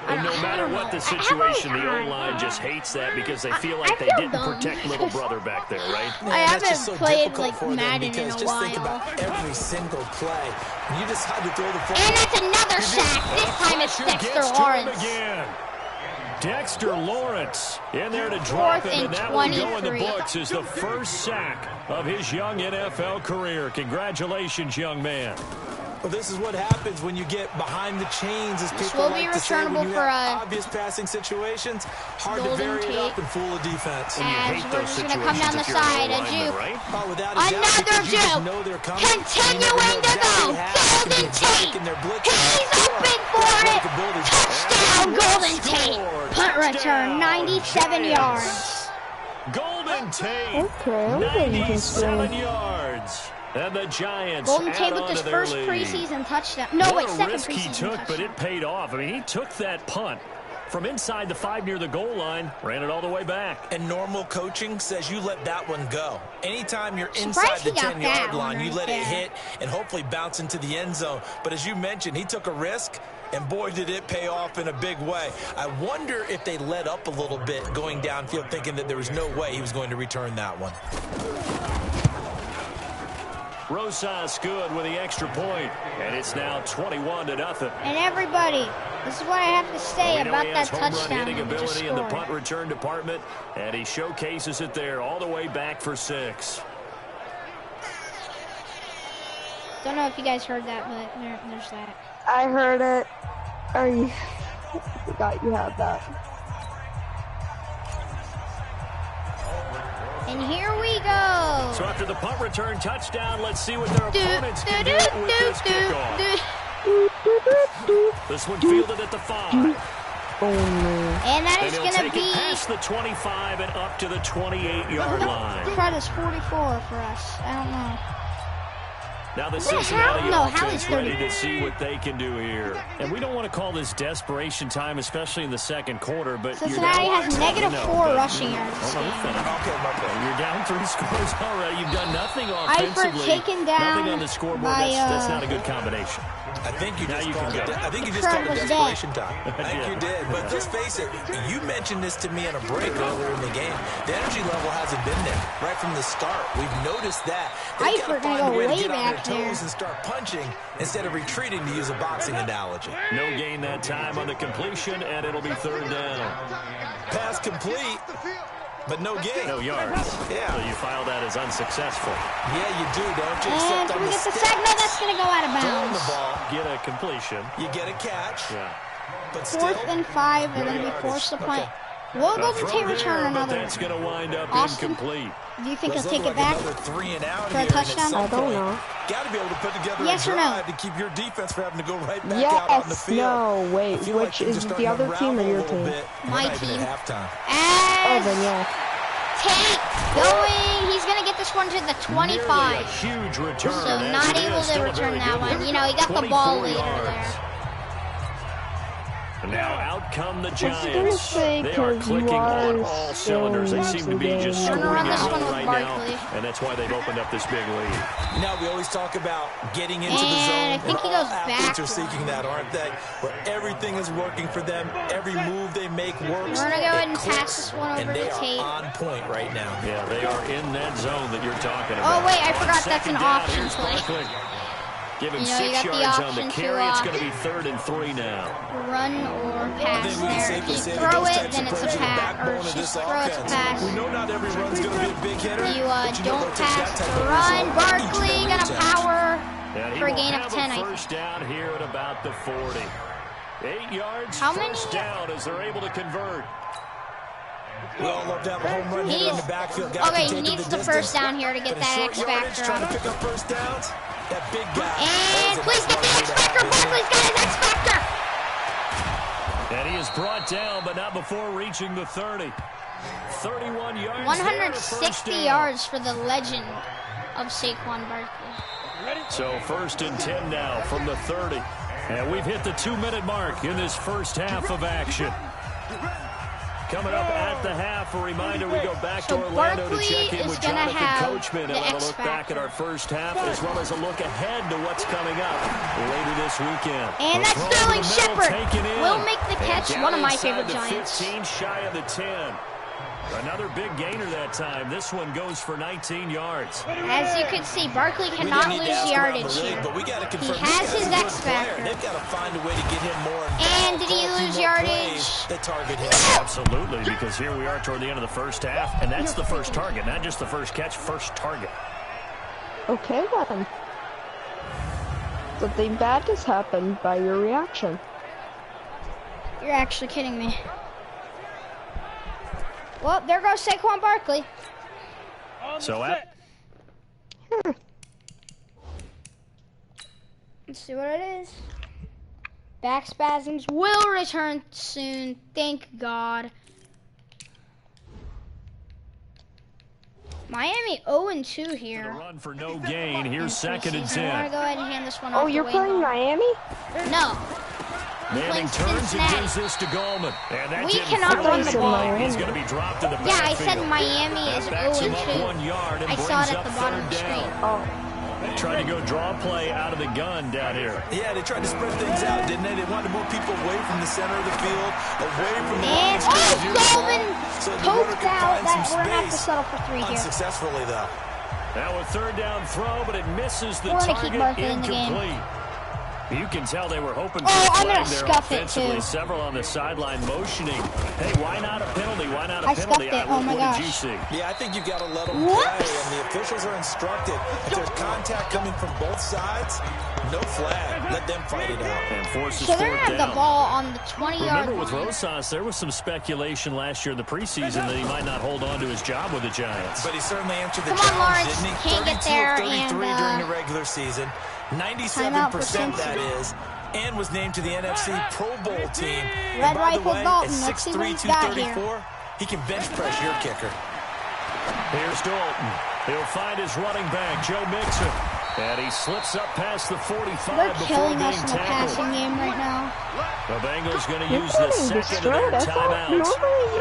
And no matter what the situation, the O-line just hates that because they feel like they didn't protect little brother back there, right? I haven't played like Madden in a while. Think about every single play. When you decide to throw the ball. And that's another sack. This time it's Dexter Lawrence. Dexter Lawrence in there to drop it, and that will go in the books as the first sack of his young NFL career. Congratulations, young man. Well, this is what happens when you get behind the chains, as people will like be to say, when you for have obvious passing situations. Hard to vary it up and fool the defense. As we're just going to come down the side, a juke. Right? Another juke. Continuing to go. Golden Tate. He's open for it. Touchdown, Golden Tate. Punt return, 97 yards. Golden Tate, 97 yards. And the Giants Golden Tate with his first preseason touchdown. No, wait, second preseason he took, touchdown. But it paid off. I mean, he took that punt from inside the 5 near the goal line, ran it all the way back. And normal coaching says you let that one go. Anytime you're inside the 10-yard line, you let it hit and hopefully bounce into the end zone. But as you mentioned, he took a risk, and boy, did it pay off in a big way. I wonder if they let up a little bit going downfield, thinking that there was no way he was going to return that one. Rosas good with the extra point, and it's now 21-0. And everybody, this is what I have to say about that touchdown hitting ability in the punt return department, and he showcases it there all the way back for 6. Don't know if you guys heard that, but there's that. I heard it. I forgot you had that. And here we go. So after the punt return touchdown, let's see what their opponents can do with this kickoff. This one fielded at the 5. And that is going to be past the 25 and up to the 28-yard line. That is 44 for us. I don't know. Now the Cincinnati offense ready to see what they can do here. And we don't want to call this desperation time, especially in the second quarter. But Cincinnati has -4 rushing yards. You're down 3 scores already. You've done nothing offensively. Eifert taken down nothing on the scoreboard. That's not a good combination. I think you just called it desperation time. I think you did. But just face it, you mentioned this to me on a break earlier in the game. The energy level hasn't been there right from the start. We've noticed that. They've got to find a way to get on their toes and start punching instead of retreating, to use a boxing analogy. No gain that time on the completion, and it'll be 3rd down. Pass complete, but no gain. No yards. Yeah. So you file that as unsuccessful. Yeah, you do, don't you? And can we get the sack? No, that's going to go out of bounds. The ball, get a completion. You get a catch. Yeah. But 4th and 5, they're going to be forced to punt. We'll go to Tate return another. That's going to wind up incomplete. Do you think he'll take it back for a touchdown? I don't know. Got to be able to put together yes a or no? to keep your defense from having to go right back out on the field. No, wait. Which is the other team or your team? My team. Oh, then yeah. Tate going. He's going to get this one to the 25. A huge return. So not able to return that one. You know, he got the ball later there. Now out come the Giants. They are clicking on all cylinders. They seem to be just scoring right now, and that's why they've opened up this big lead. You know, we always talk about getting into the zone. I think he goes back. Athletes are seeking that, aren't they? Where everything is working for them. Every move they make works. We're going to go ahead and pass this one over to Tate. And they are on point right now. Yeah, they are in that zone that you're talking about. Oh, wait, I forgot that's an option play. Give him 6 yards on the carry. It's going to be 3rd and 3 now. Run or pass there. If you throw it, then it's a pass. Or just throw it to pass. We know not every run's going to be a big hitter. You don't pass to run. Barkley going to power for a gain of 10, I think. First down here at about the 40. 8 yards. How many? First down as they're able to convert. We all love to have a home run hitter in the backfield. Okay, he needs the first down here to get that X factor. Trying to pick up first downs. That big guy. And please get the X factor. Barkley's got his X factor. And he is brought down, but not before reaching the 30. 31 yards. 160 yards for the legend of Saquon Barkley. So 1st and 10 now from the 30. And we've hit the 2-minute mark in this first half of action. Coming up at the half, a reminder, we go back to Orlando to check in with Jonathan Coachman and have a look back at our first half, as well as a look ahead to what's coming up later this weekend. And that's Sterling Shepard. Will make the catch, one of my favorite Giants. 15 shy of the 10. Another big gainer that time. This one goes for 19 yards. As you can see, Barkley cannot lose yardage here. But we gotta confirm he has his X factor. They've got to find a way to get him more. And did he lose yardage? That target him. Absolutely, because here we are toward the end of the first half, and that's the first target, not just the first catch, first target. Okay then. Something bad has happened by your reaction. You're actually kidding me. Well, there goes Saquon Barkley. So let's see what it is. Back spasms will return soon. Thank God. Miami 0-2 here. Run for no gain. Here's 2nd and 10. I want to go ahead and hand this one off. Oh, you're playing Miami? No. Manning turns and gives this to Goldman. And that we cannot run the ball. He's going to be dropped in the backfield. Yeah, I said Miami is 0-2. I saw it at the bottom of the screen. Oh. They tried to go draw play out of the gun down here. Yeah, they tried to spread things out, didn't they? They wanted to move people away from the center of the field, away from the line. And Goldman poked out. That we're going to have to settle for 3 here. Unsuccessfully, though. Now a 3rd down throw, but it misses the target. Keep Barkley in the game. You can tell they were hoping for I'm a gonna flag there scuff offensively. it too. Several on the sideline motioning. Hey, why not a penalty? Why not a penalty? Scuffed it. Oh my gosh. What did you see? Yeah, I think you've got to let them play, and the officials are instructed. If there's contact coming from both sides, no flag. Let them fight it out. And forces so they're going to have the ball on the 20-yard line. Remember with Rosas, there was some speculation last year in the preseason that he might not hold on to his job with the Giants. But he certainly answered the challenge, Lawrence. Didn't he? Can't get there. 32 of 33 during the regular season. 97% that is. And was named to the NFC Pro Bowl team. Red Rifle Dalton, at 6'3", 234, he can bench press your kicker. Here's Dalton. He'll find his running back, Joe Mixon. And he slips up past the 45 They're before killing being us in the passing game right now. The Bengals going to use the second of their timeouts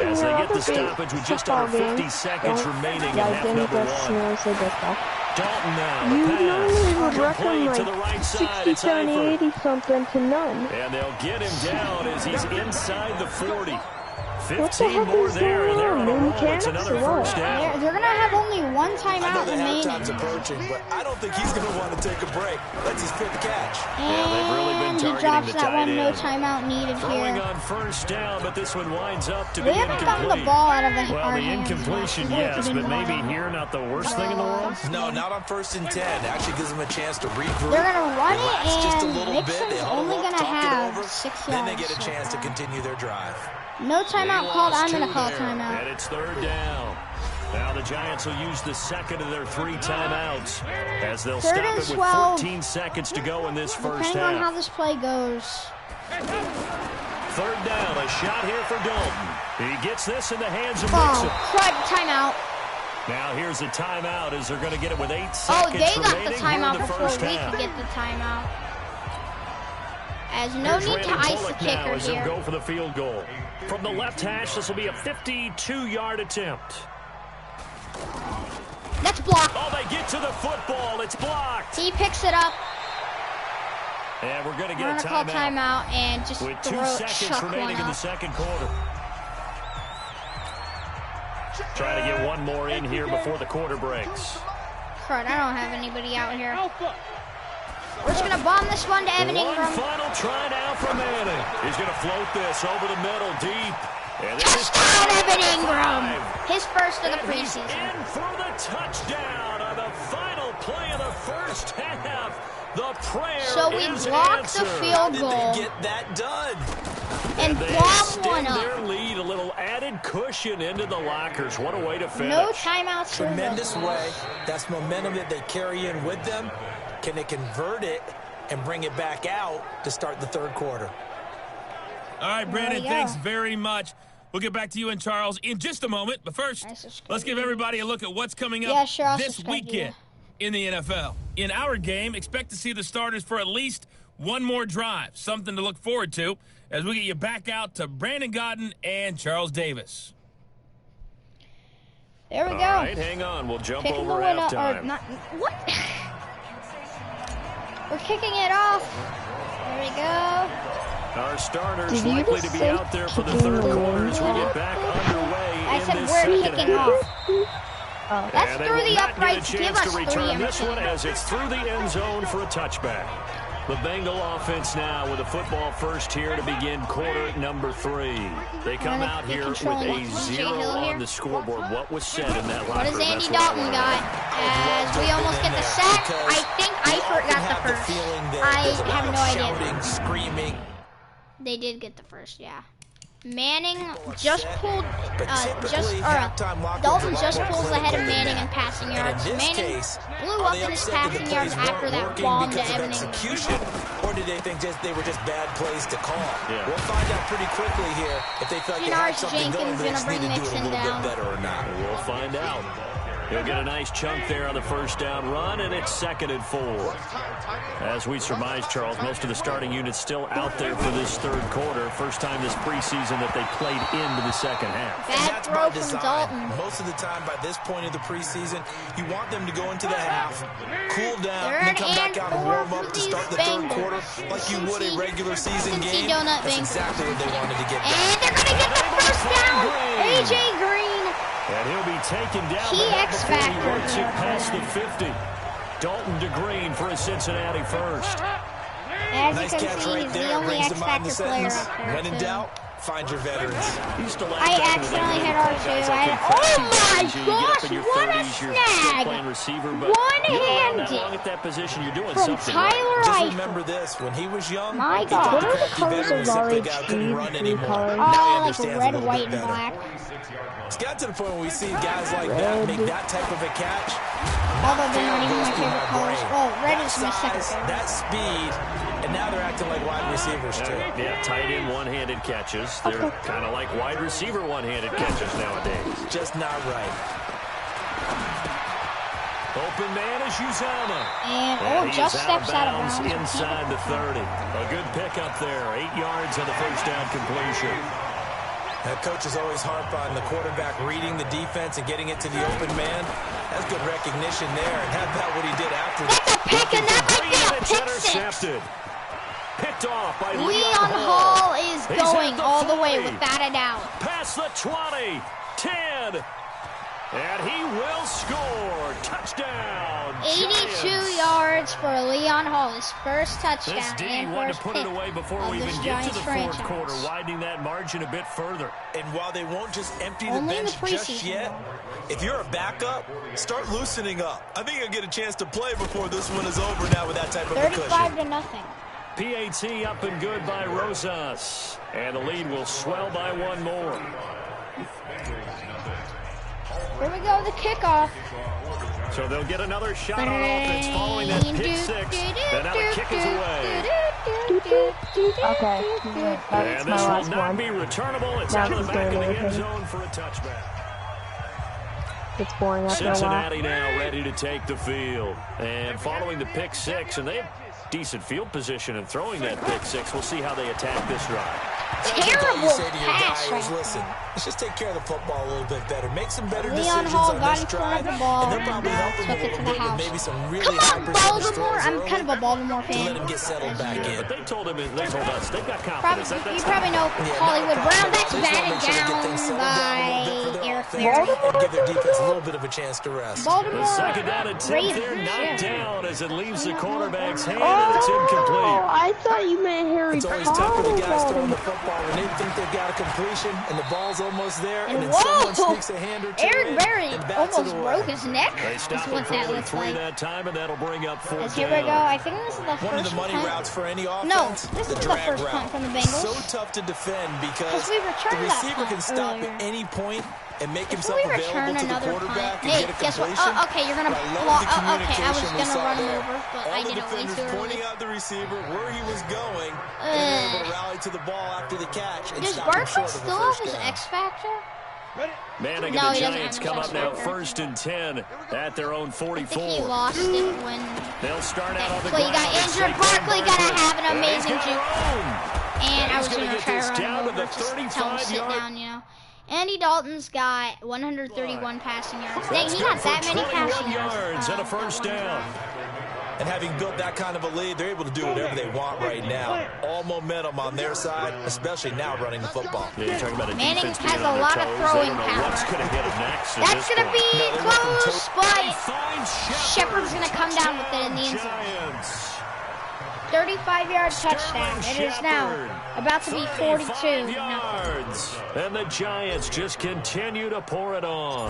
as they get the stoppage with just under 50 seconds remaining in half number 1. Dalton now, you the normally would pass, reckon like to the right 60, side. 70, 80 something to none. And they'll get him down as he's inside the 40. 15 more there, and they're on a roll. It's another first down. They're going to have only one timeout remaining. Halftime's approaching, but I don't think he's going to want to take a break. Let's just fit the catch. Yeah, they've really been targeting he drops the that one, tight no end. timeout needed Throwing here. on first down, but this one winds up to be We haven't incomplete. gotten the ball out of the Well, the incompletion, yes, but maybe here not the worst thing in the world? No, not on 1st and 10. Actually gives them a chance to regroup. They're going to run it, just a and little bit. Mixon's only going to have 6 yards. Then they get a chance to continue their drive. No timeout called. I'm going to call timeout. And it's 3rd down. Now the Giants will use the second of their 3 timeouts as they'll stop it with 14 seconds to go in this first half. Depending on how this play goes. 3rd down, a shot here for Dalton. He gets this in the hands of Mixon. Timeout. Now here's a timeout as they're going to get it with 8 seconds remaining. Oh, they got the remaining timeout in the before first we half. could get the timeout. As no need to ice the kicker here. here. Go for the field goal. From the left hash, this will be a 52-yard attempt. That's blocked. Oh, they get to the football. It's blocked. He picks it up. And we're going to get a timeout. Call timeout and just with 2 seconds remaining in the second quarter. Trying to get one more in here before the quarter breaks. Crud, I don't have anybody out here. We're just going to bomb this one to Evan Ingram. One final try now from Manning. He's going to float this over the middle deep. And touchdown, Evan Ingram. His first of the preseason. He's in for the touchdown on the final play of the first half. The prayer so we blocked the field goal. How did they get that done? And block one up. Their lead, a little added cushion into the lockers. What a way to finish. No timeouts. Tremendous way. That's momentum that they carry in with them. Can they convert it and bring it back out to start the third quarter? All right, Brandon, thanks very much. We'll get back to you and Charles in just a moment. But first, let's give everybody a look at what's coming up this weekend in the NFL. In our game, expect to see the starters for at least one more drive. Something to look forward to as we get you back out to Brandon Godden and Charles Davis. There we go. All right, hang on. We'll jump Kicking over halftime. What? We're kicking it off. There we go. Our starters likely to be out there for the third quarter as we get back underway. I said we're kicking off. Oh, that's through the uprights. Give us 3 return this one as it's through the end zone for a touchback. The Bengal offense now with a football first here to begin quarter number 3. They come out here with a 0 on the scoreboard. What was said in that locker room? What has Andy Dalton got? As we almost get the sack, I think Eifert got the first. I have no idea. Screaming. They did get the first, yeah. Manning just pulled, Dalton just pulls ahead of Manning in passing yards. Manning blew up in his passing yards after that bomb to Evan Ingram. Or did they think they were just bad plays to call? Yeah. We'll find out pretty quickly here if they feel like they have something going, they just need to do it a little bit better or not. We'll find out. He'll get a nice chunk there on the first down run, and it's 2nd and 4. As we surmised, Charles, most of the starting units still out there for this third quarter. First time this preseason that they played into the second half. Bad throw from Dalton. Most of the time by this point of the preseason, you want them to go into the half, cool down, and then come back out and warm up to start the third quarter like you would a regular season game. That's exactly what they wanted to get done. And they're going to get the first down. A.J. Green. And he'll be taken down. Key X factor. Once it past the 50. Dalton to Green for a Cincinnati first. As you can see, he's the only X factor player up there. When in doubt, find your veterans. I accidentally hit R2. Oh my gosh, what a snag! One-handed at that position, you're doing from Tyler Eifert. Just remember this, when he was young, my God. What are the colors of RH blue colors? Oh, like red, white, and black. It's got to the point where we see guys like that make that type of a catch. Although they're not even my favorite colors. Oh, red is my second favorite. That speed, and now they're acting like wide receivers too. Yeah, tight end one-handed catches. They're kind of like wide receiver one-handed catches nowadays. Just not right. Open man is Uzama. And just steps out of bounds. Inside the 30. A good pickup there. 8 yards on the first down completion. That coach is always harp on the quarterback reading the defense and getting it to the open man. That's good recognition there. And how about what he did after that? That's a pick, and that might be a pick intercepted. Picked off by Leon Hall is going all the way without a doubt. Past the 20, 10, and he will score. Touchdown. 82 yards for Leon Hall, his first touchdown. This D wanted to put it away before we even get to the fourth quarter, widening that margin a bit further. And while they won't just empty the bench just yet, if you're a backup, start loosening up. I think you'll get a chance to play before this one is over now with that type of a cushion. 35-0. PAT up and good by Rosas. And the lead will swell by one more. Here we go, the kickoff. So they'll get another shot on offense following that pick six. And now the kick is away. Okay. And this will not be returnable. It's out of the back of the end zone for a touchback. It's boring. Cincinnati now ready to take the field. And following the pick six, and they've decent field position and throwing that pick six. We'll see how they attack this drive. Terrible pass. Listen, let's just take care of the football a little bit better. Make some better Leon decisions Hall on got this in front drive, of the ball and they'll probably help him a little bit with maybe some really high percentage Baltimore. throws I'm early kind of a Baltimore fan. to let him get settled back in. But they told us they've got confidence. You probably know Hollywood Brown. That's batted down by Eric Berry. And give their defense a little bit of a chance to rest. Baltimore. The second down and 10, they're knocked down as it leaves the quarterback's hand, and it's incomplete. I thought you meant Harry Potter. It's always tough for the guys throwing the football when they think they've got a completion and the ball's almost there, and then someone sneaks a hand or two Eric Berry and bats almost it away. broke his neck. They stop it for only 3 that time, and that'll bring up 4 Here we go. I think this is the One of first the money punt. routes for any offense. No, this is the drag first route. punt from the Bengals. So tough to defend because we the returned that receiver punt can stop earlier. at any point and make If himself we return available to the another quarterback punt, and get a guess what? completion. Oh, okay, you're gonna But I block. love the Oh, okay, I was communication we gonna saw run him there. over, but All I the did it way defenders too early. pointing out the receiver where he was going, and they were able to rally to the ball after the catch and Does stop him Barkley short of a still have first his down. X Factor? Manning No, and he the doesn't Giants have come his up now X Factor. 1st and 10 at their own I think he 44. lost it when They'll start out on the Barkley ground. got injured. Barkley gotta have an amazing juke. juke. And I was gonna gonna get try this to run down him to over, the just tell him to sit 35-yard. down, you know. Andy Dalton's got 131 passing yards. Dang, he got that many passing 21 yards and a that first one down. drive. And having built that kind of a lead, they're able to do whatever they want right now. All momentum on their side, especially now running the football. Yeah, you're talking about a Manning defense has being a on lot their of toes. throwing They don't know what's power. going to hit them next. That's gonna be close, but Finds Shepard's gonna come down with it in the end zone. Giants. 35-yard touchdown. It is now about to be 42. yards. And the Giants just continue to pour it on.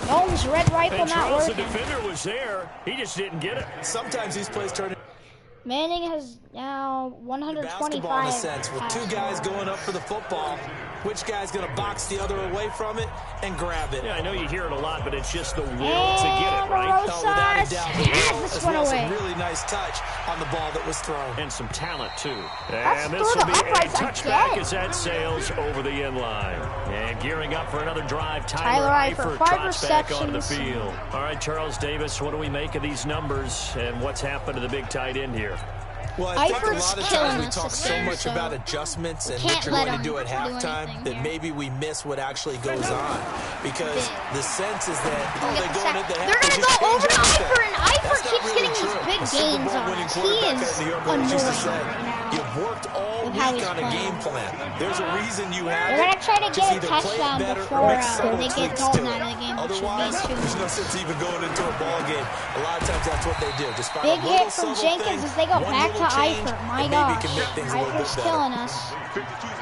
Nolan's red rifle And not Charles, the working. defender, was there. He just didn't get it. Sometimes these plays turn into Manning has now 125. basketball in a sense, with two guys going up for the football. Which guy's going to box the other away from it and grab it? Yeah, I know you hear it a lot, but it's just the will to get it, right? Oh, without a doubt, has this as one well as away. some really nice touch on the ball that was thrown. And some talent, too. Let's And throw this will the be a uprights touchback again. as that sails over the end line. And gearing up for another drive, Tyler Eifert, 5 trots back onto the receptions. field. All right, Charles Davis, what do we make of these numbers and what's happened to the big tight end here? Well, I think a Eifert's lot of killing times we us talk this so year, much so about adjustments and can't what you're let going to do him at do halftime anything that here. maybe we miss what actually goes on. Because the sense is that, oh, Get they the go sack. into the half, They're they gonna just go over change to everything. Eifert, and Eifert That's not keeps really getting these true. big A Super gains Bowl on winning us. He quarterback is at New York always used to say, annoying right now. you've worked all With how week he's on a playing. game plan. There's a reason you have They're it. gonna try to Just get a either play it touchdown better or before make subtle they get tweaks Dalton to out of it. the game, which should Otherwise, be 2 there's no sense even going into a ball game. A lot of times that's what they do. Just find Big a little hit from subtle Jenkins thing, as they go one back to little change, Eifert. My and maybe gosh, it can make things a little bit Eifert's better. killing us.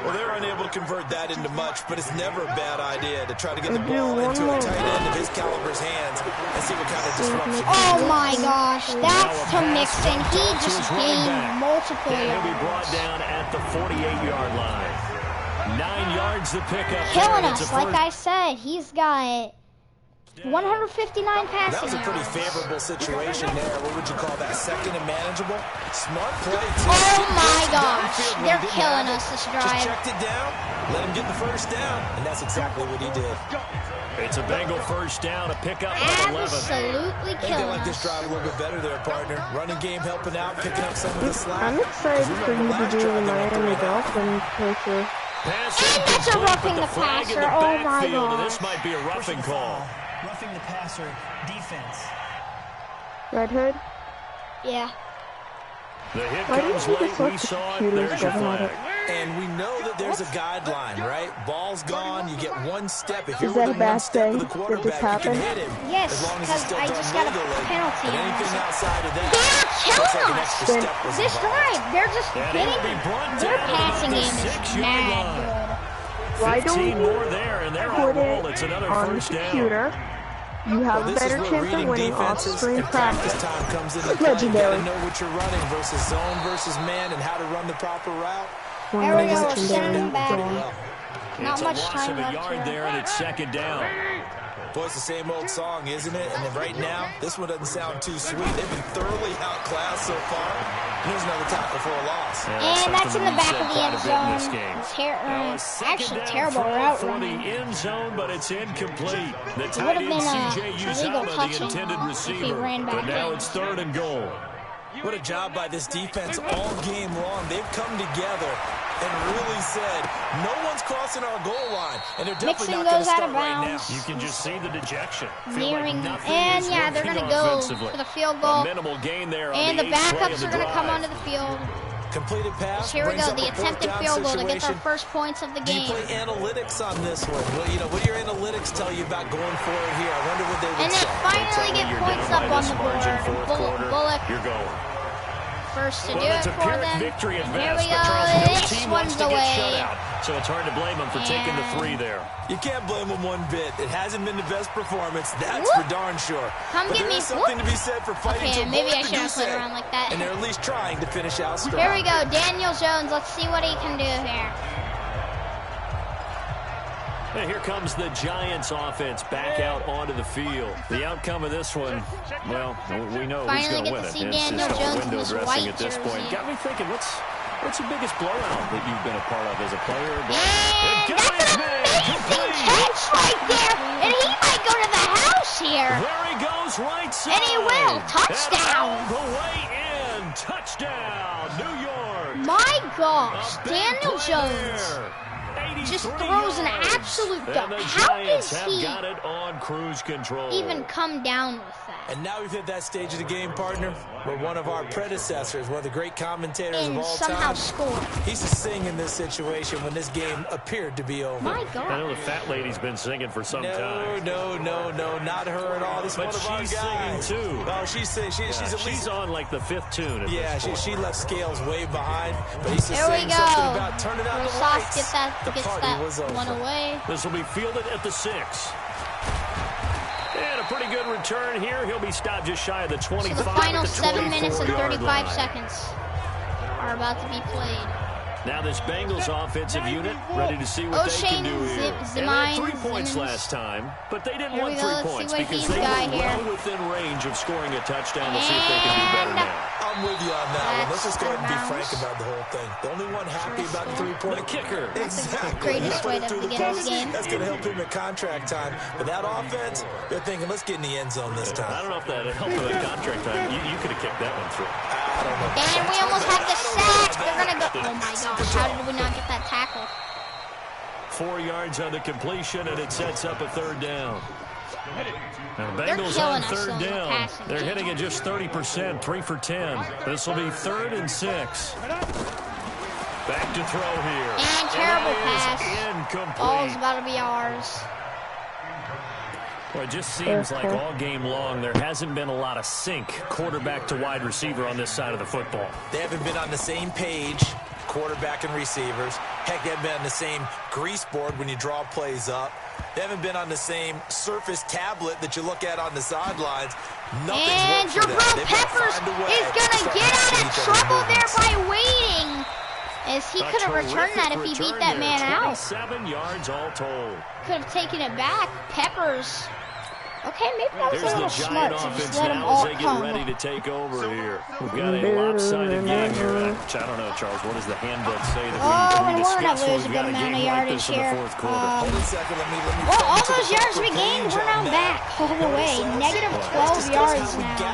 Well, they're unable to convert that into much, but it's never a bad idea to try to get the Do ball one into a more. tight end of his caliber's hands and see what kind of disruption. Oh my gosh, that's to Mixon. He To just his running gained back. multiple And he'll be yards. brought down at the 48-yard line. 9 yards to pick up. Killing there. It's us, a like first- I said. He's got 159 That passing was a pretty yards. favorable situation there. What would you call that? Second and manageable? Smart play, too. Oh Didn't my push gosh, downfield when he they're didn't killing have us it. this Just drive. checked it down, let him get the first down, and that's exactly what he did. It's a Bengal first down, a pickup of 11. Absolutely I think they killing like this us. drive a little bit better there, partner. Running game helping out, picking up some of the slack. I'm excited for you to do the Miami Dolphins picture. Pass And that's a incomplete, roughing but the flag in passer. the Oh my backfield, and gosh. this might be a roughing call. Roughing the passer defense. Red Hood? Yeah. The hit Why do you comes think late. it's We like saw it. computers There's your getting at flag. it? And we know that there's a guideline, right? Ball's gone, you get one step. If you're Is that a within bad one step of thing the that quarterback, just you can happened? hit him. Yes, as long as because he's still I done just got a legally. penalty But on anything this. outside of that, They're looks killing like an us. extra step was This involved. drive, they're just And getting he'll be brought their down passing at the game is 6-yard mad line. good. Why don't 15 you more there, and they're on put roll. it It's another on the first down. computer? You have a This is better where chance of reading winning defenses off-screen and practice practice. time comes into play. You Legendary. gotta know what you're running versus zone versus man and how to run the proper route. There we go, we're Legendary. sending him back. Well, Not It's a much loss time of a left yard here. there, and it's second down. boy, it's the same old song, isn't it? And then right now, this one doesn't sound too sweet. They've been thoroughly outclassed so far. And here's another tackle for a loss. And that's in the back of the end zone. Now a second Actually, down terrible throw route for the running. end zone, but it's incomplete. The It tight would have end been C.J. a legal Uzomah, the touching intended if he receiver. ran back But now in. it's 3rd and goal. What a job by this defense all game long. They've come together and really said, no one's crossing our goal line, and they're definitely not going to start right now. You can just see the dejection. Nearing, and yeah, they're going to go for the field goal. Minimal gain there, and the backups are going to come onto the field. Completed pass. Here we go, the attempted field goal to get our first points of the game. Do you play analytics on this one? Well, you know, what do your analytics tell you about going forward here? I wonder what they would say. And then finally get points up on the board. Bullock. You're going. First to do it for them. Victory at Here we best, go. This one's away. So it's hard to blame them for taking the 3 there. You can't blame them one bit. It hasn't been the best performance. That's for darn sure. Come but get me. There's something to be said for fighting to maybe I shouldn't play around like that. And they're at least trying to finish out strong. Here we go. Daniel Jones. Let's see what he can do here. And here comes the Giants offense back out onto the field. The outcome of this one, well, we know who's going to win it. Finally get to see Daniel Jones in this white at this point. Got me thinking, what's the biggest blowout that you've been a part of as a player? And that's an amazing catch right there. And he might go to the house here. There he goes, right side. And he will. Touchdown. And all the way in. Touchdown, New York. My gosh, Daniel Jones just throws an absolute dunk. How does he got it on cruise control. even come down with that? And now we've hit that stage of the game, partner, where one of our predecessors, one of the great commentators of all somehow time, scored. He's to sing in this situation when this game appeared to be over. My God. I know the fat lady's been singing for some time. No, not her at all. This but one of our she's guys. singing too. Oh, she's at least she's on like the 5th tune. Yeah, she left Scales way behind, but he's There we saying go. something about turning out the lights. Gets that one away. This will be fielded at the 6. And a pretty good return here. He'll be stopped just shy of the 25. So the final 7 minutes and 35 seconds are about to be played. Now this Bengals offensive unit ready to see what they can do here. They had 3 points last time, but they didn't want 3 points because they were well within range of scoring a touchdown. We'll see if they can do better now. I'm with you on that one. Let's just go ahead and be frank about the whole thing. The only one happy about the 3-point kicker. Exactly. Greatest way to begin this game. That's going to help him at contract time. But that offense, they're thinking, let's get in the end zone this time. I don't know if that helped with that contract time. You could have kicked that one through. I don't know. And we almost had the sack. They're going to go. Oh, my gosh. How did we not get that tackle? 4 yards on the completion, and it sets up a 3rd down. Now the Bengals on 3rd down. They're hitting at just 30%, 3 for 10. This will be 3rd and 6. Back to throw here. And terrible pass. Incomplete. Ball's about to be ours. Well, it just seems like all game long there hasn't been a lot of sync quarterback to wide receiver on this side of the football. They haven't been on the same page, quarterback and receivers. Heck, they haven't been on the same grease board when you draw plays up. They haven't been on the same Surface tablet that you look at on the sidelines. And Jabril Peppers is going to get out of trouble there by waiting. As he could have returned that if he beat that man out. 27 yards all told. Could have taken it back. Peppers. Okay, maybe that was a little smart to just let them all come. As they get ready to take over here. We've got a lopsided game here. I don't know, Charles. What does the handbook say that we discuss when we've got a game like this in the 4th quarter? Hold on a second. Let me well, all those yards we gained, we're now back all the way. Negative 12 yards now.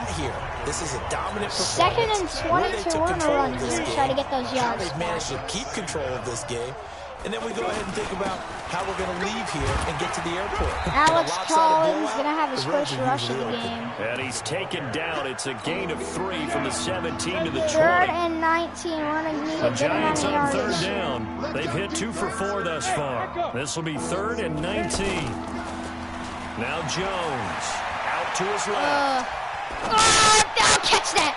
This is a dominant performance. 2nd and 22. We're going to run here to try to get those yards. They've managed to keep control of this game. And then we go ahead and think about how we're going to leave here and get to the airport. Alex Collins going to have his first rush of the game. And he's taken down. It's a gain of 3 from the 17 to the 20. 3rd and 19. We're going to need a good amount of Giants on yardage. 3rd down. They've hit 2 for 4 thus far. This will be 3rd and 19. Now Jones out to his left. I'll catch that.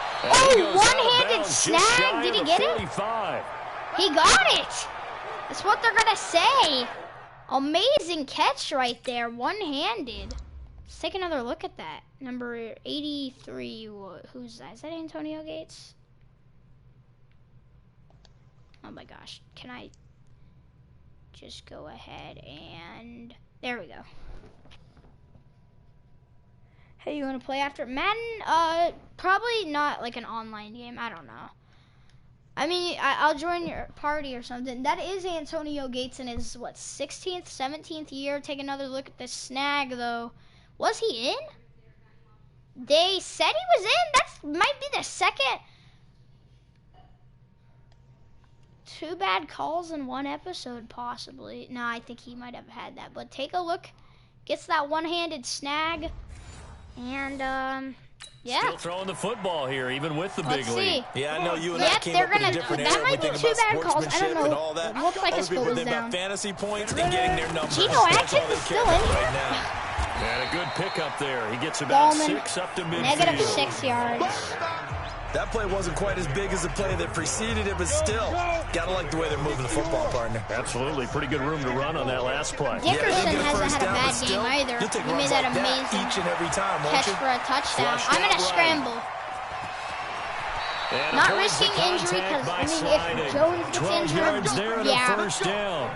One-handed snag. Did he get it? He got it. That's what they're going to say. Amazing catch right there. One-handed. Let's take another look at that. Number 83. Who's that? Is that Antonio Gates? Oh my gosh. Can I just go ahead and... There we go. Hey, you want to play after Madden? Probably not like an online game. I don't know. I mean, I'll join your party or something. That is Antonio Gates in his, what, 16th, 17th year. Take another look at this snag, though. Was he in? They said he was in. That might be the second 2 bad calls in one episode, possibly. No, I think he might have had that. But take a look. Gets that one-handed snag. And, yeah. Still throwing the football here, even with the big lead. Yeah, I know you and I came up with a different era. That might be 2 bad calls. I don't know. It looks like his goal is down. Fantasy points and getting their numbers. Gino Atkins is still in here. And a good pickup there. He gets about 6 up to midfield. -6 yards. That play wasn't quite as big as the play that preceded it, but still, gotta like the way they're moving the football, partner. Absolutely. Pretty good room to run on that last play. Dickerson hasn't had a bad game either. He made that amazing each and every time, catch for a touchdown. I'm going to scramble. Not risking injury because, I mean, if Jones gets 12 yards there and a first down.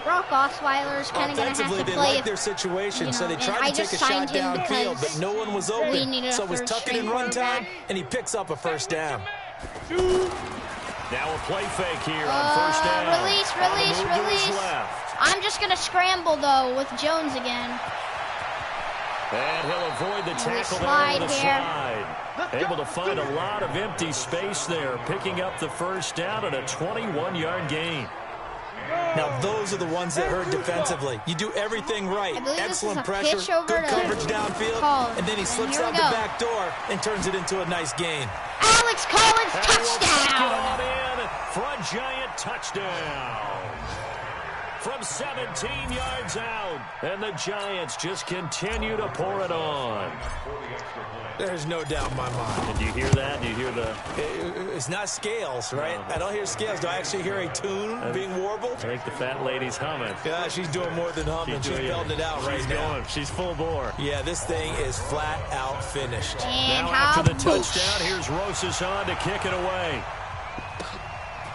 Brock Osweiler's kind of going to have to they play liked their situation, so they tried to take a shot downfield, but no one was open. So it was tuck it in run time, and he picks up a first down. Now a play fake here on first down. Release. I'm just going to scramble, though, with Jones again. And he'll avoid the tackle there on the slide. Able to find a lot of empty space there, picking up the first down and a 21-yard gain. Now, those are the ones that hurt defensively. You do everything right. Excellent pressure, good coverage downfield, and then he slips out the back door and turns it into a nice gain. Alex Collins, touchdown! For a giant touchdown. From 17 yards out. And the Giants just continue to pour it on. There's no doubt in my mind. Did you hear that? Do you hear the... It's not scales, right? No. I don't hear scales. Do I actually hear a tune being warbled? I think the fat lady's humming. Yeah, she's doing more than humming. She's belting it out right now. She's full bore. Yeah, this thing is flat out finished. And now after the touchdown, here's Rosas on to kick it away.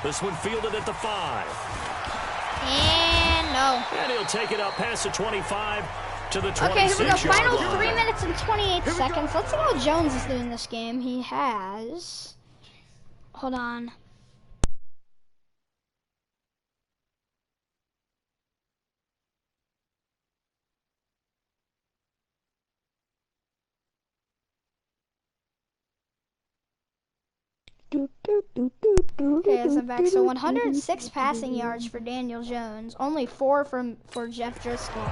This one fielded at the 5. And no. And he'll take it up past the 25 to the 26. Okay, here we go. Final 3 minutes and 28 seconds. Let's see how Jones is doing this game. He has... Hold on. Okay, as I'm back, so 106 passing yards for Daniel Jones, only 4 for Jeff Driscoll.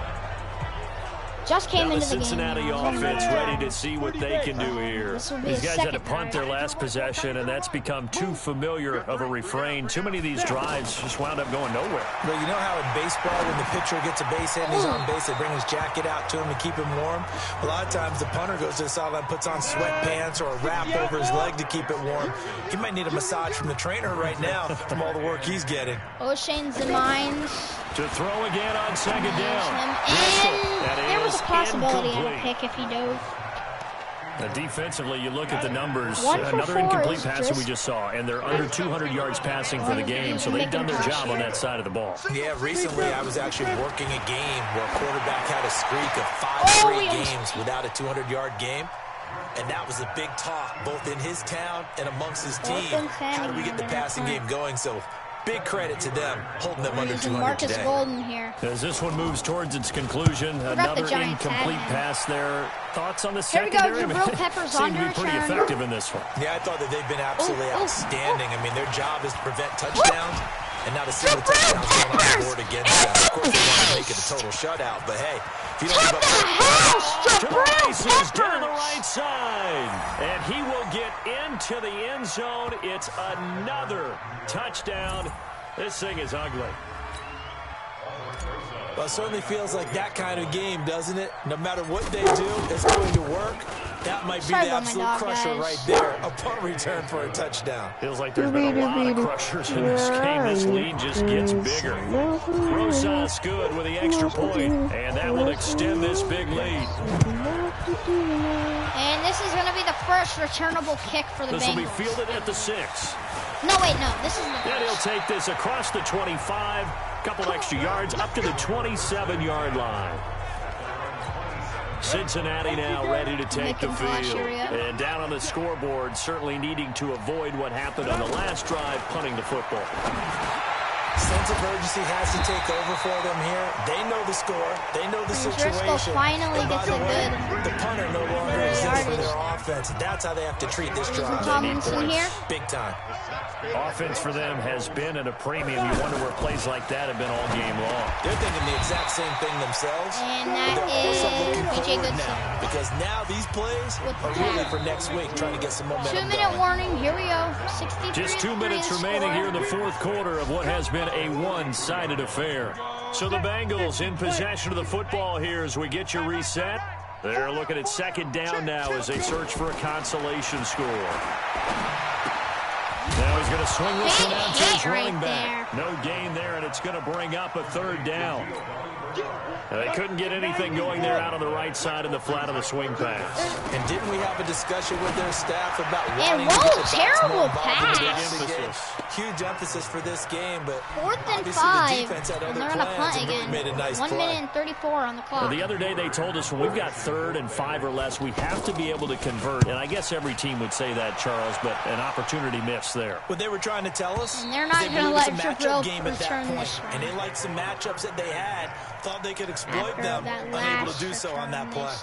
Just came into the game. Cincinnati offense ready to see what they can do here. These guys had to punt their last possession, and that's become too familiar of a refrain. Too many of these drives just wound up going nowhere. But you know how in baseball, when the pitcher gets a base hit and he's on base, they bring his jacket out to him to keep him warm? A lot of times the punter goes to the sideline, puts on sweatpants or a wrap over his leg to keep it warm. He might need a massage from the trainer right now from all the work he's getting. O'Shane Zemines. To throw again on second down. And there was a possibility of a pick if he dove. Defensively, you look at the numbers. Another incomplete pass that we just saw, and they're under 200 yards passing for the game, so they've done their job on that side of the ball. Yeah, recently I was actually working a game where a quarterback had a streak of 5 straight games without a 200-yard game. And that was a big talk, both in his town and amongst his team. How do we get the passing game going? So big credit to them, holding them under 200 Marcus today. Golden here. As this one moves towards its conclusion, another incomplete pass there. Thoughts on the secondary? Here we go, Jabril Peppers on seem to be pretty effective in this one. Yeah, I thought that they've been absolutely outstanding. I mean, their job is to prevent touchdowns, and not a single touchdown going on the board against them. Of course, they want to make it a total shutout, but hey, if you don't give up Jabril down the right side, and he will get into the end zone. It's another touchdown. This thing is ugly. Well, it certainly feels like that kind of game, doesn't it? No matter what they do, it's going to work. That might be the absolute crusher right there. A punt return for a touchdown. Feels like there's been a lot of crushers in this game. This lead just gets bigger. Rosas good with the extra point, and that will extend this big lead. And this is going to be the first returnable kick for the Bengals. This will be fielded at the 6. No, wait, no. This is the first. And he'll take this across the 25. Couple extra yards up to the 27-yard line. Cincinnati now ready to take the field. And down on the scoreboard, certainly needing to avoid what happened on the last drive, punting the football. Sense of urgency has to take over for them here. They know the score. They know the situation. Finally gets a good. The punter no longer exists for their offense. That's how they have to treat this drive. Tomlinson here. Big time. Offense for them has been at a premium. You wonder where plays like that have been all game long. They're thinking the exact same thing themselves. And that is BJ Goodson. Because now these plays are really for next week, trying to get some momentum. 2-minute warning. Here we go. 63. Just 2 minutes remaining here in the fourth quarter of what has been a one-sided affair. So the Bengals in possession of the football here as we get you reset. They're looking at second down now as they search for a consolation score. Now he's going to swing this one out to his running back. No gain there, and it's going to bring up a third down. Now, they couldn't get anything going there out on the right side of the flat of the swing pass. And didn't we have a discussion with their staff about wanting to get the terrible pass. Huge emphasis for this game, but 4th and 5, and they're going to punt again. 1 minute and 34 on the clock. Well, the other day they told us when we've got 3rd and 5 or less, we have to be able to convert. And I guess every team would say that, Charles, but an opportunity missed there. What they were trying to tell us, and they're not going to let Jabril game at that point. And they liked some matchups that they had, thought they could exploit them, unable to do so on that play.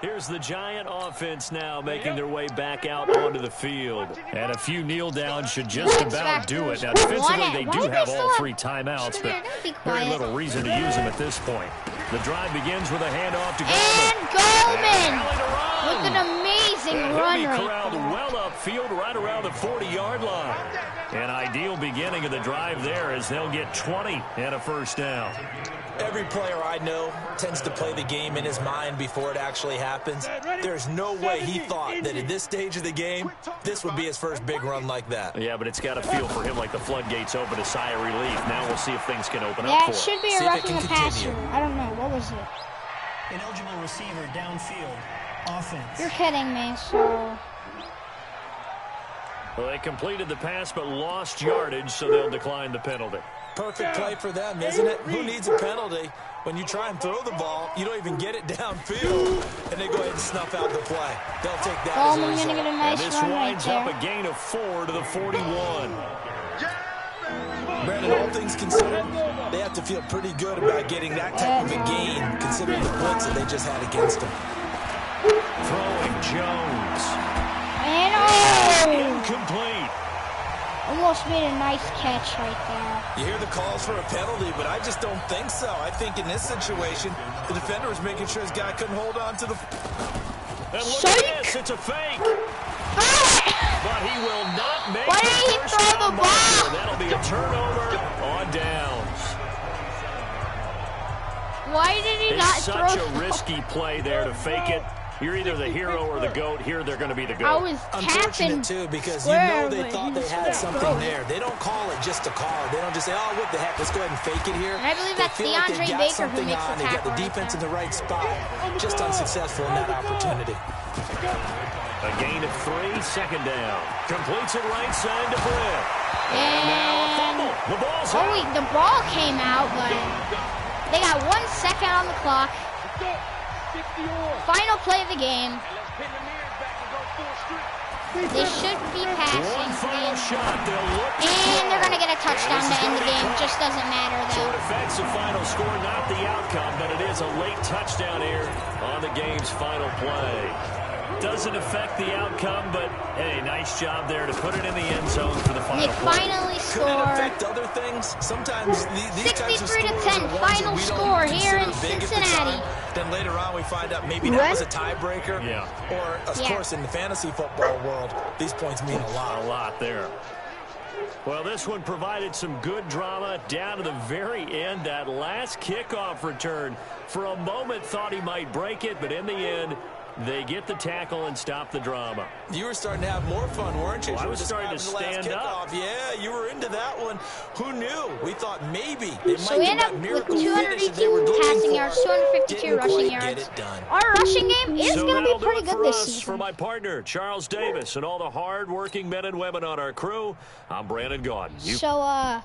Here's the Giant offense now making their way back out onto the field. And a few kneel downs should just about do it. Now, defensively, they do have all 3 timeouts, but very little reason to use them at this point. The drive begins with a handoff to Goldman. And Goldman with an amazing run right corralled well upfield right around the 40-yard line. An ideal beginning of the drive there as they'll get 20 and a first down. Every player I know tends to play the game in his mind before it actually happens. There's no way he thought that at this stage of the game, this would be his first big run like that. Yeah, but it's got to feel for him like the floodgates open, a sigh of relief. Now we'll see if things can open up for him. That should be a roughing the passer. I don't know. What was it? An eligible receiver downfield. Offense. You're kidding me, so... Well, they completed the pass but lost yardage, so they'll decline the penalty. Perfect play for them, isn't it? Who needs a penalty? When you try and throw the ball, you don't even get it downfield, and they go ahead and snuff out the play. They'll take that as a result. Get a nice and this winds up a gain of 4 to the 41. Brandon, all things considered, they have to feel pretty good about getting that type of a gain, considering the blitz that they just had against them. Throwing Jones. And incomplete. Almost made a nice catch right there. You hear the calls for a penalty, but I just don't think so. I think in this situation, the defender was making sure his guy couldn't hold on to the... And look at this, it's a fake. But he will not make Why did he throw the ball? That'll be a turnover on downs. Why did he not throw It's such a risky play there to fake it. You're either the hero or the GOAT. Here, they're going to be the GOAT. I was unfortunate, too, because you know they thought they had something there. They don't call it just a call. They don't just say, oh, what the heck, let's go ahead and fake it here. And I believe that's DeAndre Baker who makes the tackle. They got the defense in the right spot. Just unsuccessful in that opportunity. A gain of 3, second down. Completes it right side to Britt. And now a fumble. The ball's out. Wait, the ball came out, but they got 1 second on the clock. Final play of the game. They should be passing. And they're going to get a touchdown to end the game. Just doesn't matter, though. So it affects the final score, not the outcome, but it is a late touchdown here on the game's final play. Doesn't affect the outcome, but hey, nice job there to put it in the end zone for the final play. They finally scored. Could it affect other things? Sometimes these types of scores 63-10, final score here in Cincinnati. Then later on we find out maybe that was a tiebreaker. Yeah. Or, of course, in the fantasy football world, these points mean a lot. A lot there. Well, this one provided some good drama down to the very end. That last kickoff return, for a moment thought he might break it, but in the end, they get the tackle and stop the drama. You were starting to have more fun, weren't you? Well, I was starting to stand up. Yeah, you were into that one. Who knew? We thought maybe they so we end up with 282 passing yards, 252 rushing yards. Our rushing game is going to be pretty good this season. For my partner, Charles Davis, and all the hard-working men and women on our crew, I'm Brandon Gaudin. So,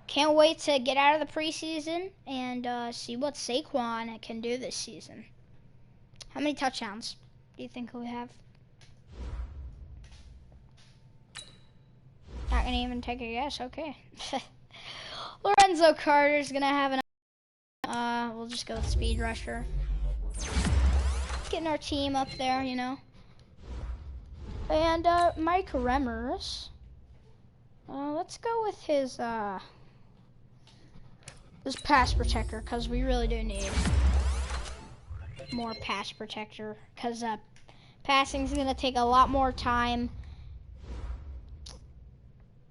can't wait to get out of the preseason and see what Saquon can do this season. How many touchdowns do you think we have? Not gonna even take a guess. Okay. Lorenzo Carter's gonna have an. We'll just go with speed rusher. Getting our team up there, you know. And Mike Remmers. Let's go with his pass protector, because we really do need more pass protector, because passing is gonna take a lot more time.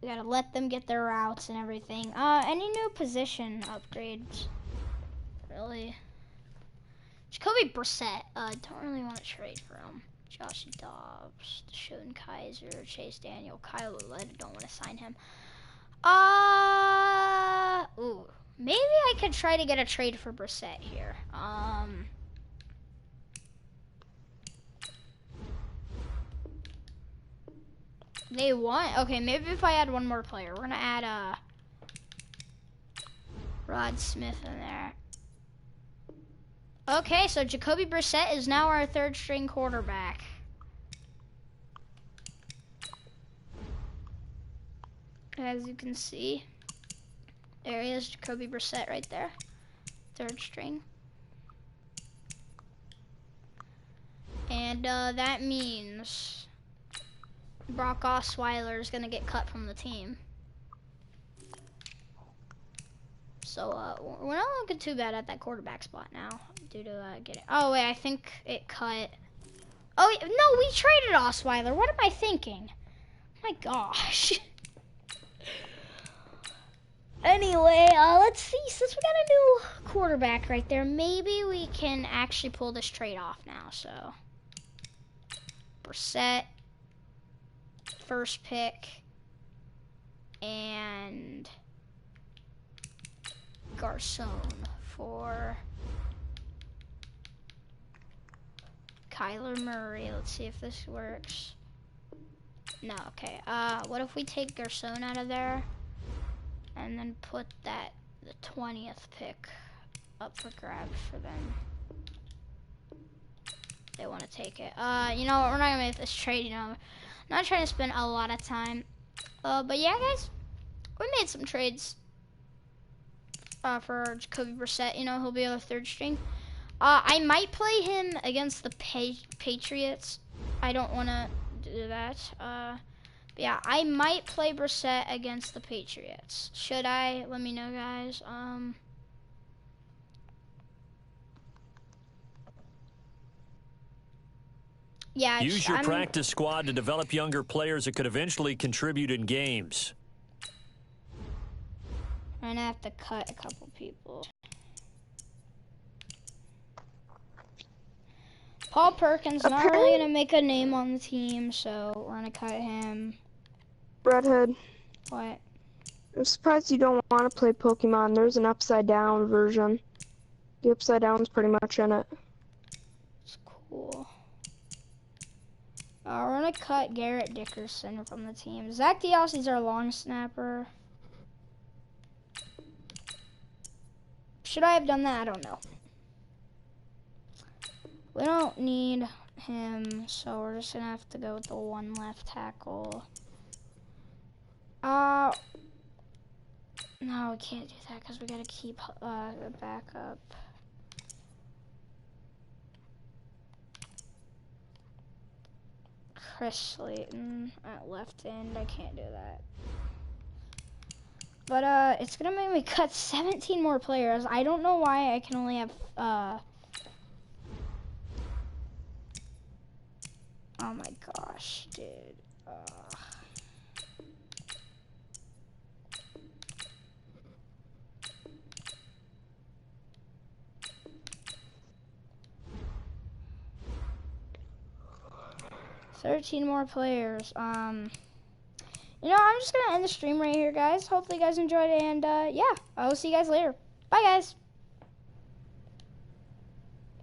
We gotta let them get their routes and everything. Any new position upgrades? Really? Jacoby Brissett. Don't really want to trade for him. Josh Dobbs, Deshaun Kaiser, Chase Daniel, Kyle Ouellette. Don't want to sign him. Ooh. Maybe I could try to get a trade for Brissett here. They want. Okay, maybe if I add one more player, we're gonna add Rod Smith in there. Okay, so Jacoby Brissett is now our third string quarterback. As you can see, there he is, Jacoby Brissett right there, third string. And that means Brock Osweiler is gonna get cut from the team. So we're not looking too bad at that quarterback spot now, due to getting. Oh wait, I think it cut. Oh no, we traded Osweiler. What am I thinking? My gosh. Anyway, let's see. Since we got a new quarterback right there, maybe we can actually pull this trade off now. So Brissett, first pick, and Garcon for Kyler Murray. Let's see if this works. No, okay. What if we take Garcon out of there and then put the 20th pick up for grabs for them? They want to take it. You know what? We're not gonna make this trade. You know, I'm not trying to spend a lot of time. But yeah, guys, we made some trades. For Jacoby Brissett, you know, he'll be our third string. I might play him against the Patriots. I don't want to do that. But yeah, I might play Brissett against the Patriots. Should I? Let me know, guys. Yeah. Use your practice squad to develop younger players that could eventually contribute in games. I'm gonna have to cut a couple people. Paul Perkins not really gonna make a name on the team, so we're gonna cut him. Redhead. What? I'm surprised you don't want to play Pokemon. There's an upside down version. The upside down's pretty much in it. It's cool. We're gonna cut Garrett Dickerson from the team. Zach Diassi's our long snapper. Should I have done that? I don't know. We don't need him, so we're just gonna have to go with the one left tackle. No, we can't do that because we gotta keep a backup. Chris Slayton at left end. I can't do that. But it's gonna make me cut 17 more players. I don't know why I can only have oh my gosh, dude. 13 more players. You know, I'm just gonna end the stream right here, guys. Hopefully you guys enjoyed it, and yeah, I will see you guys later. Bye, guys.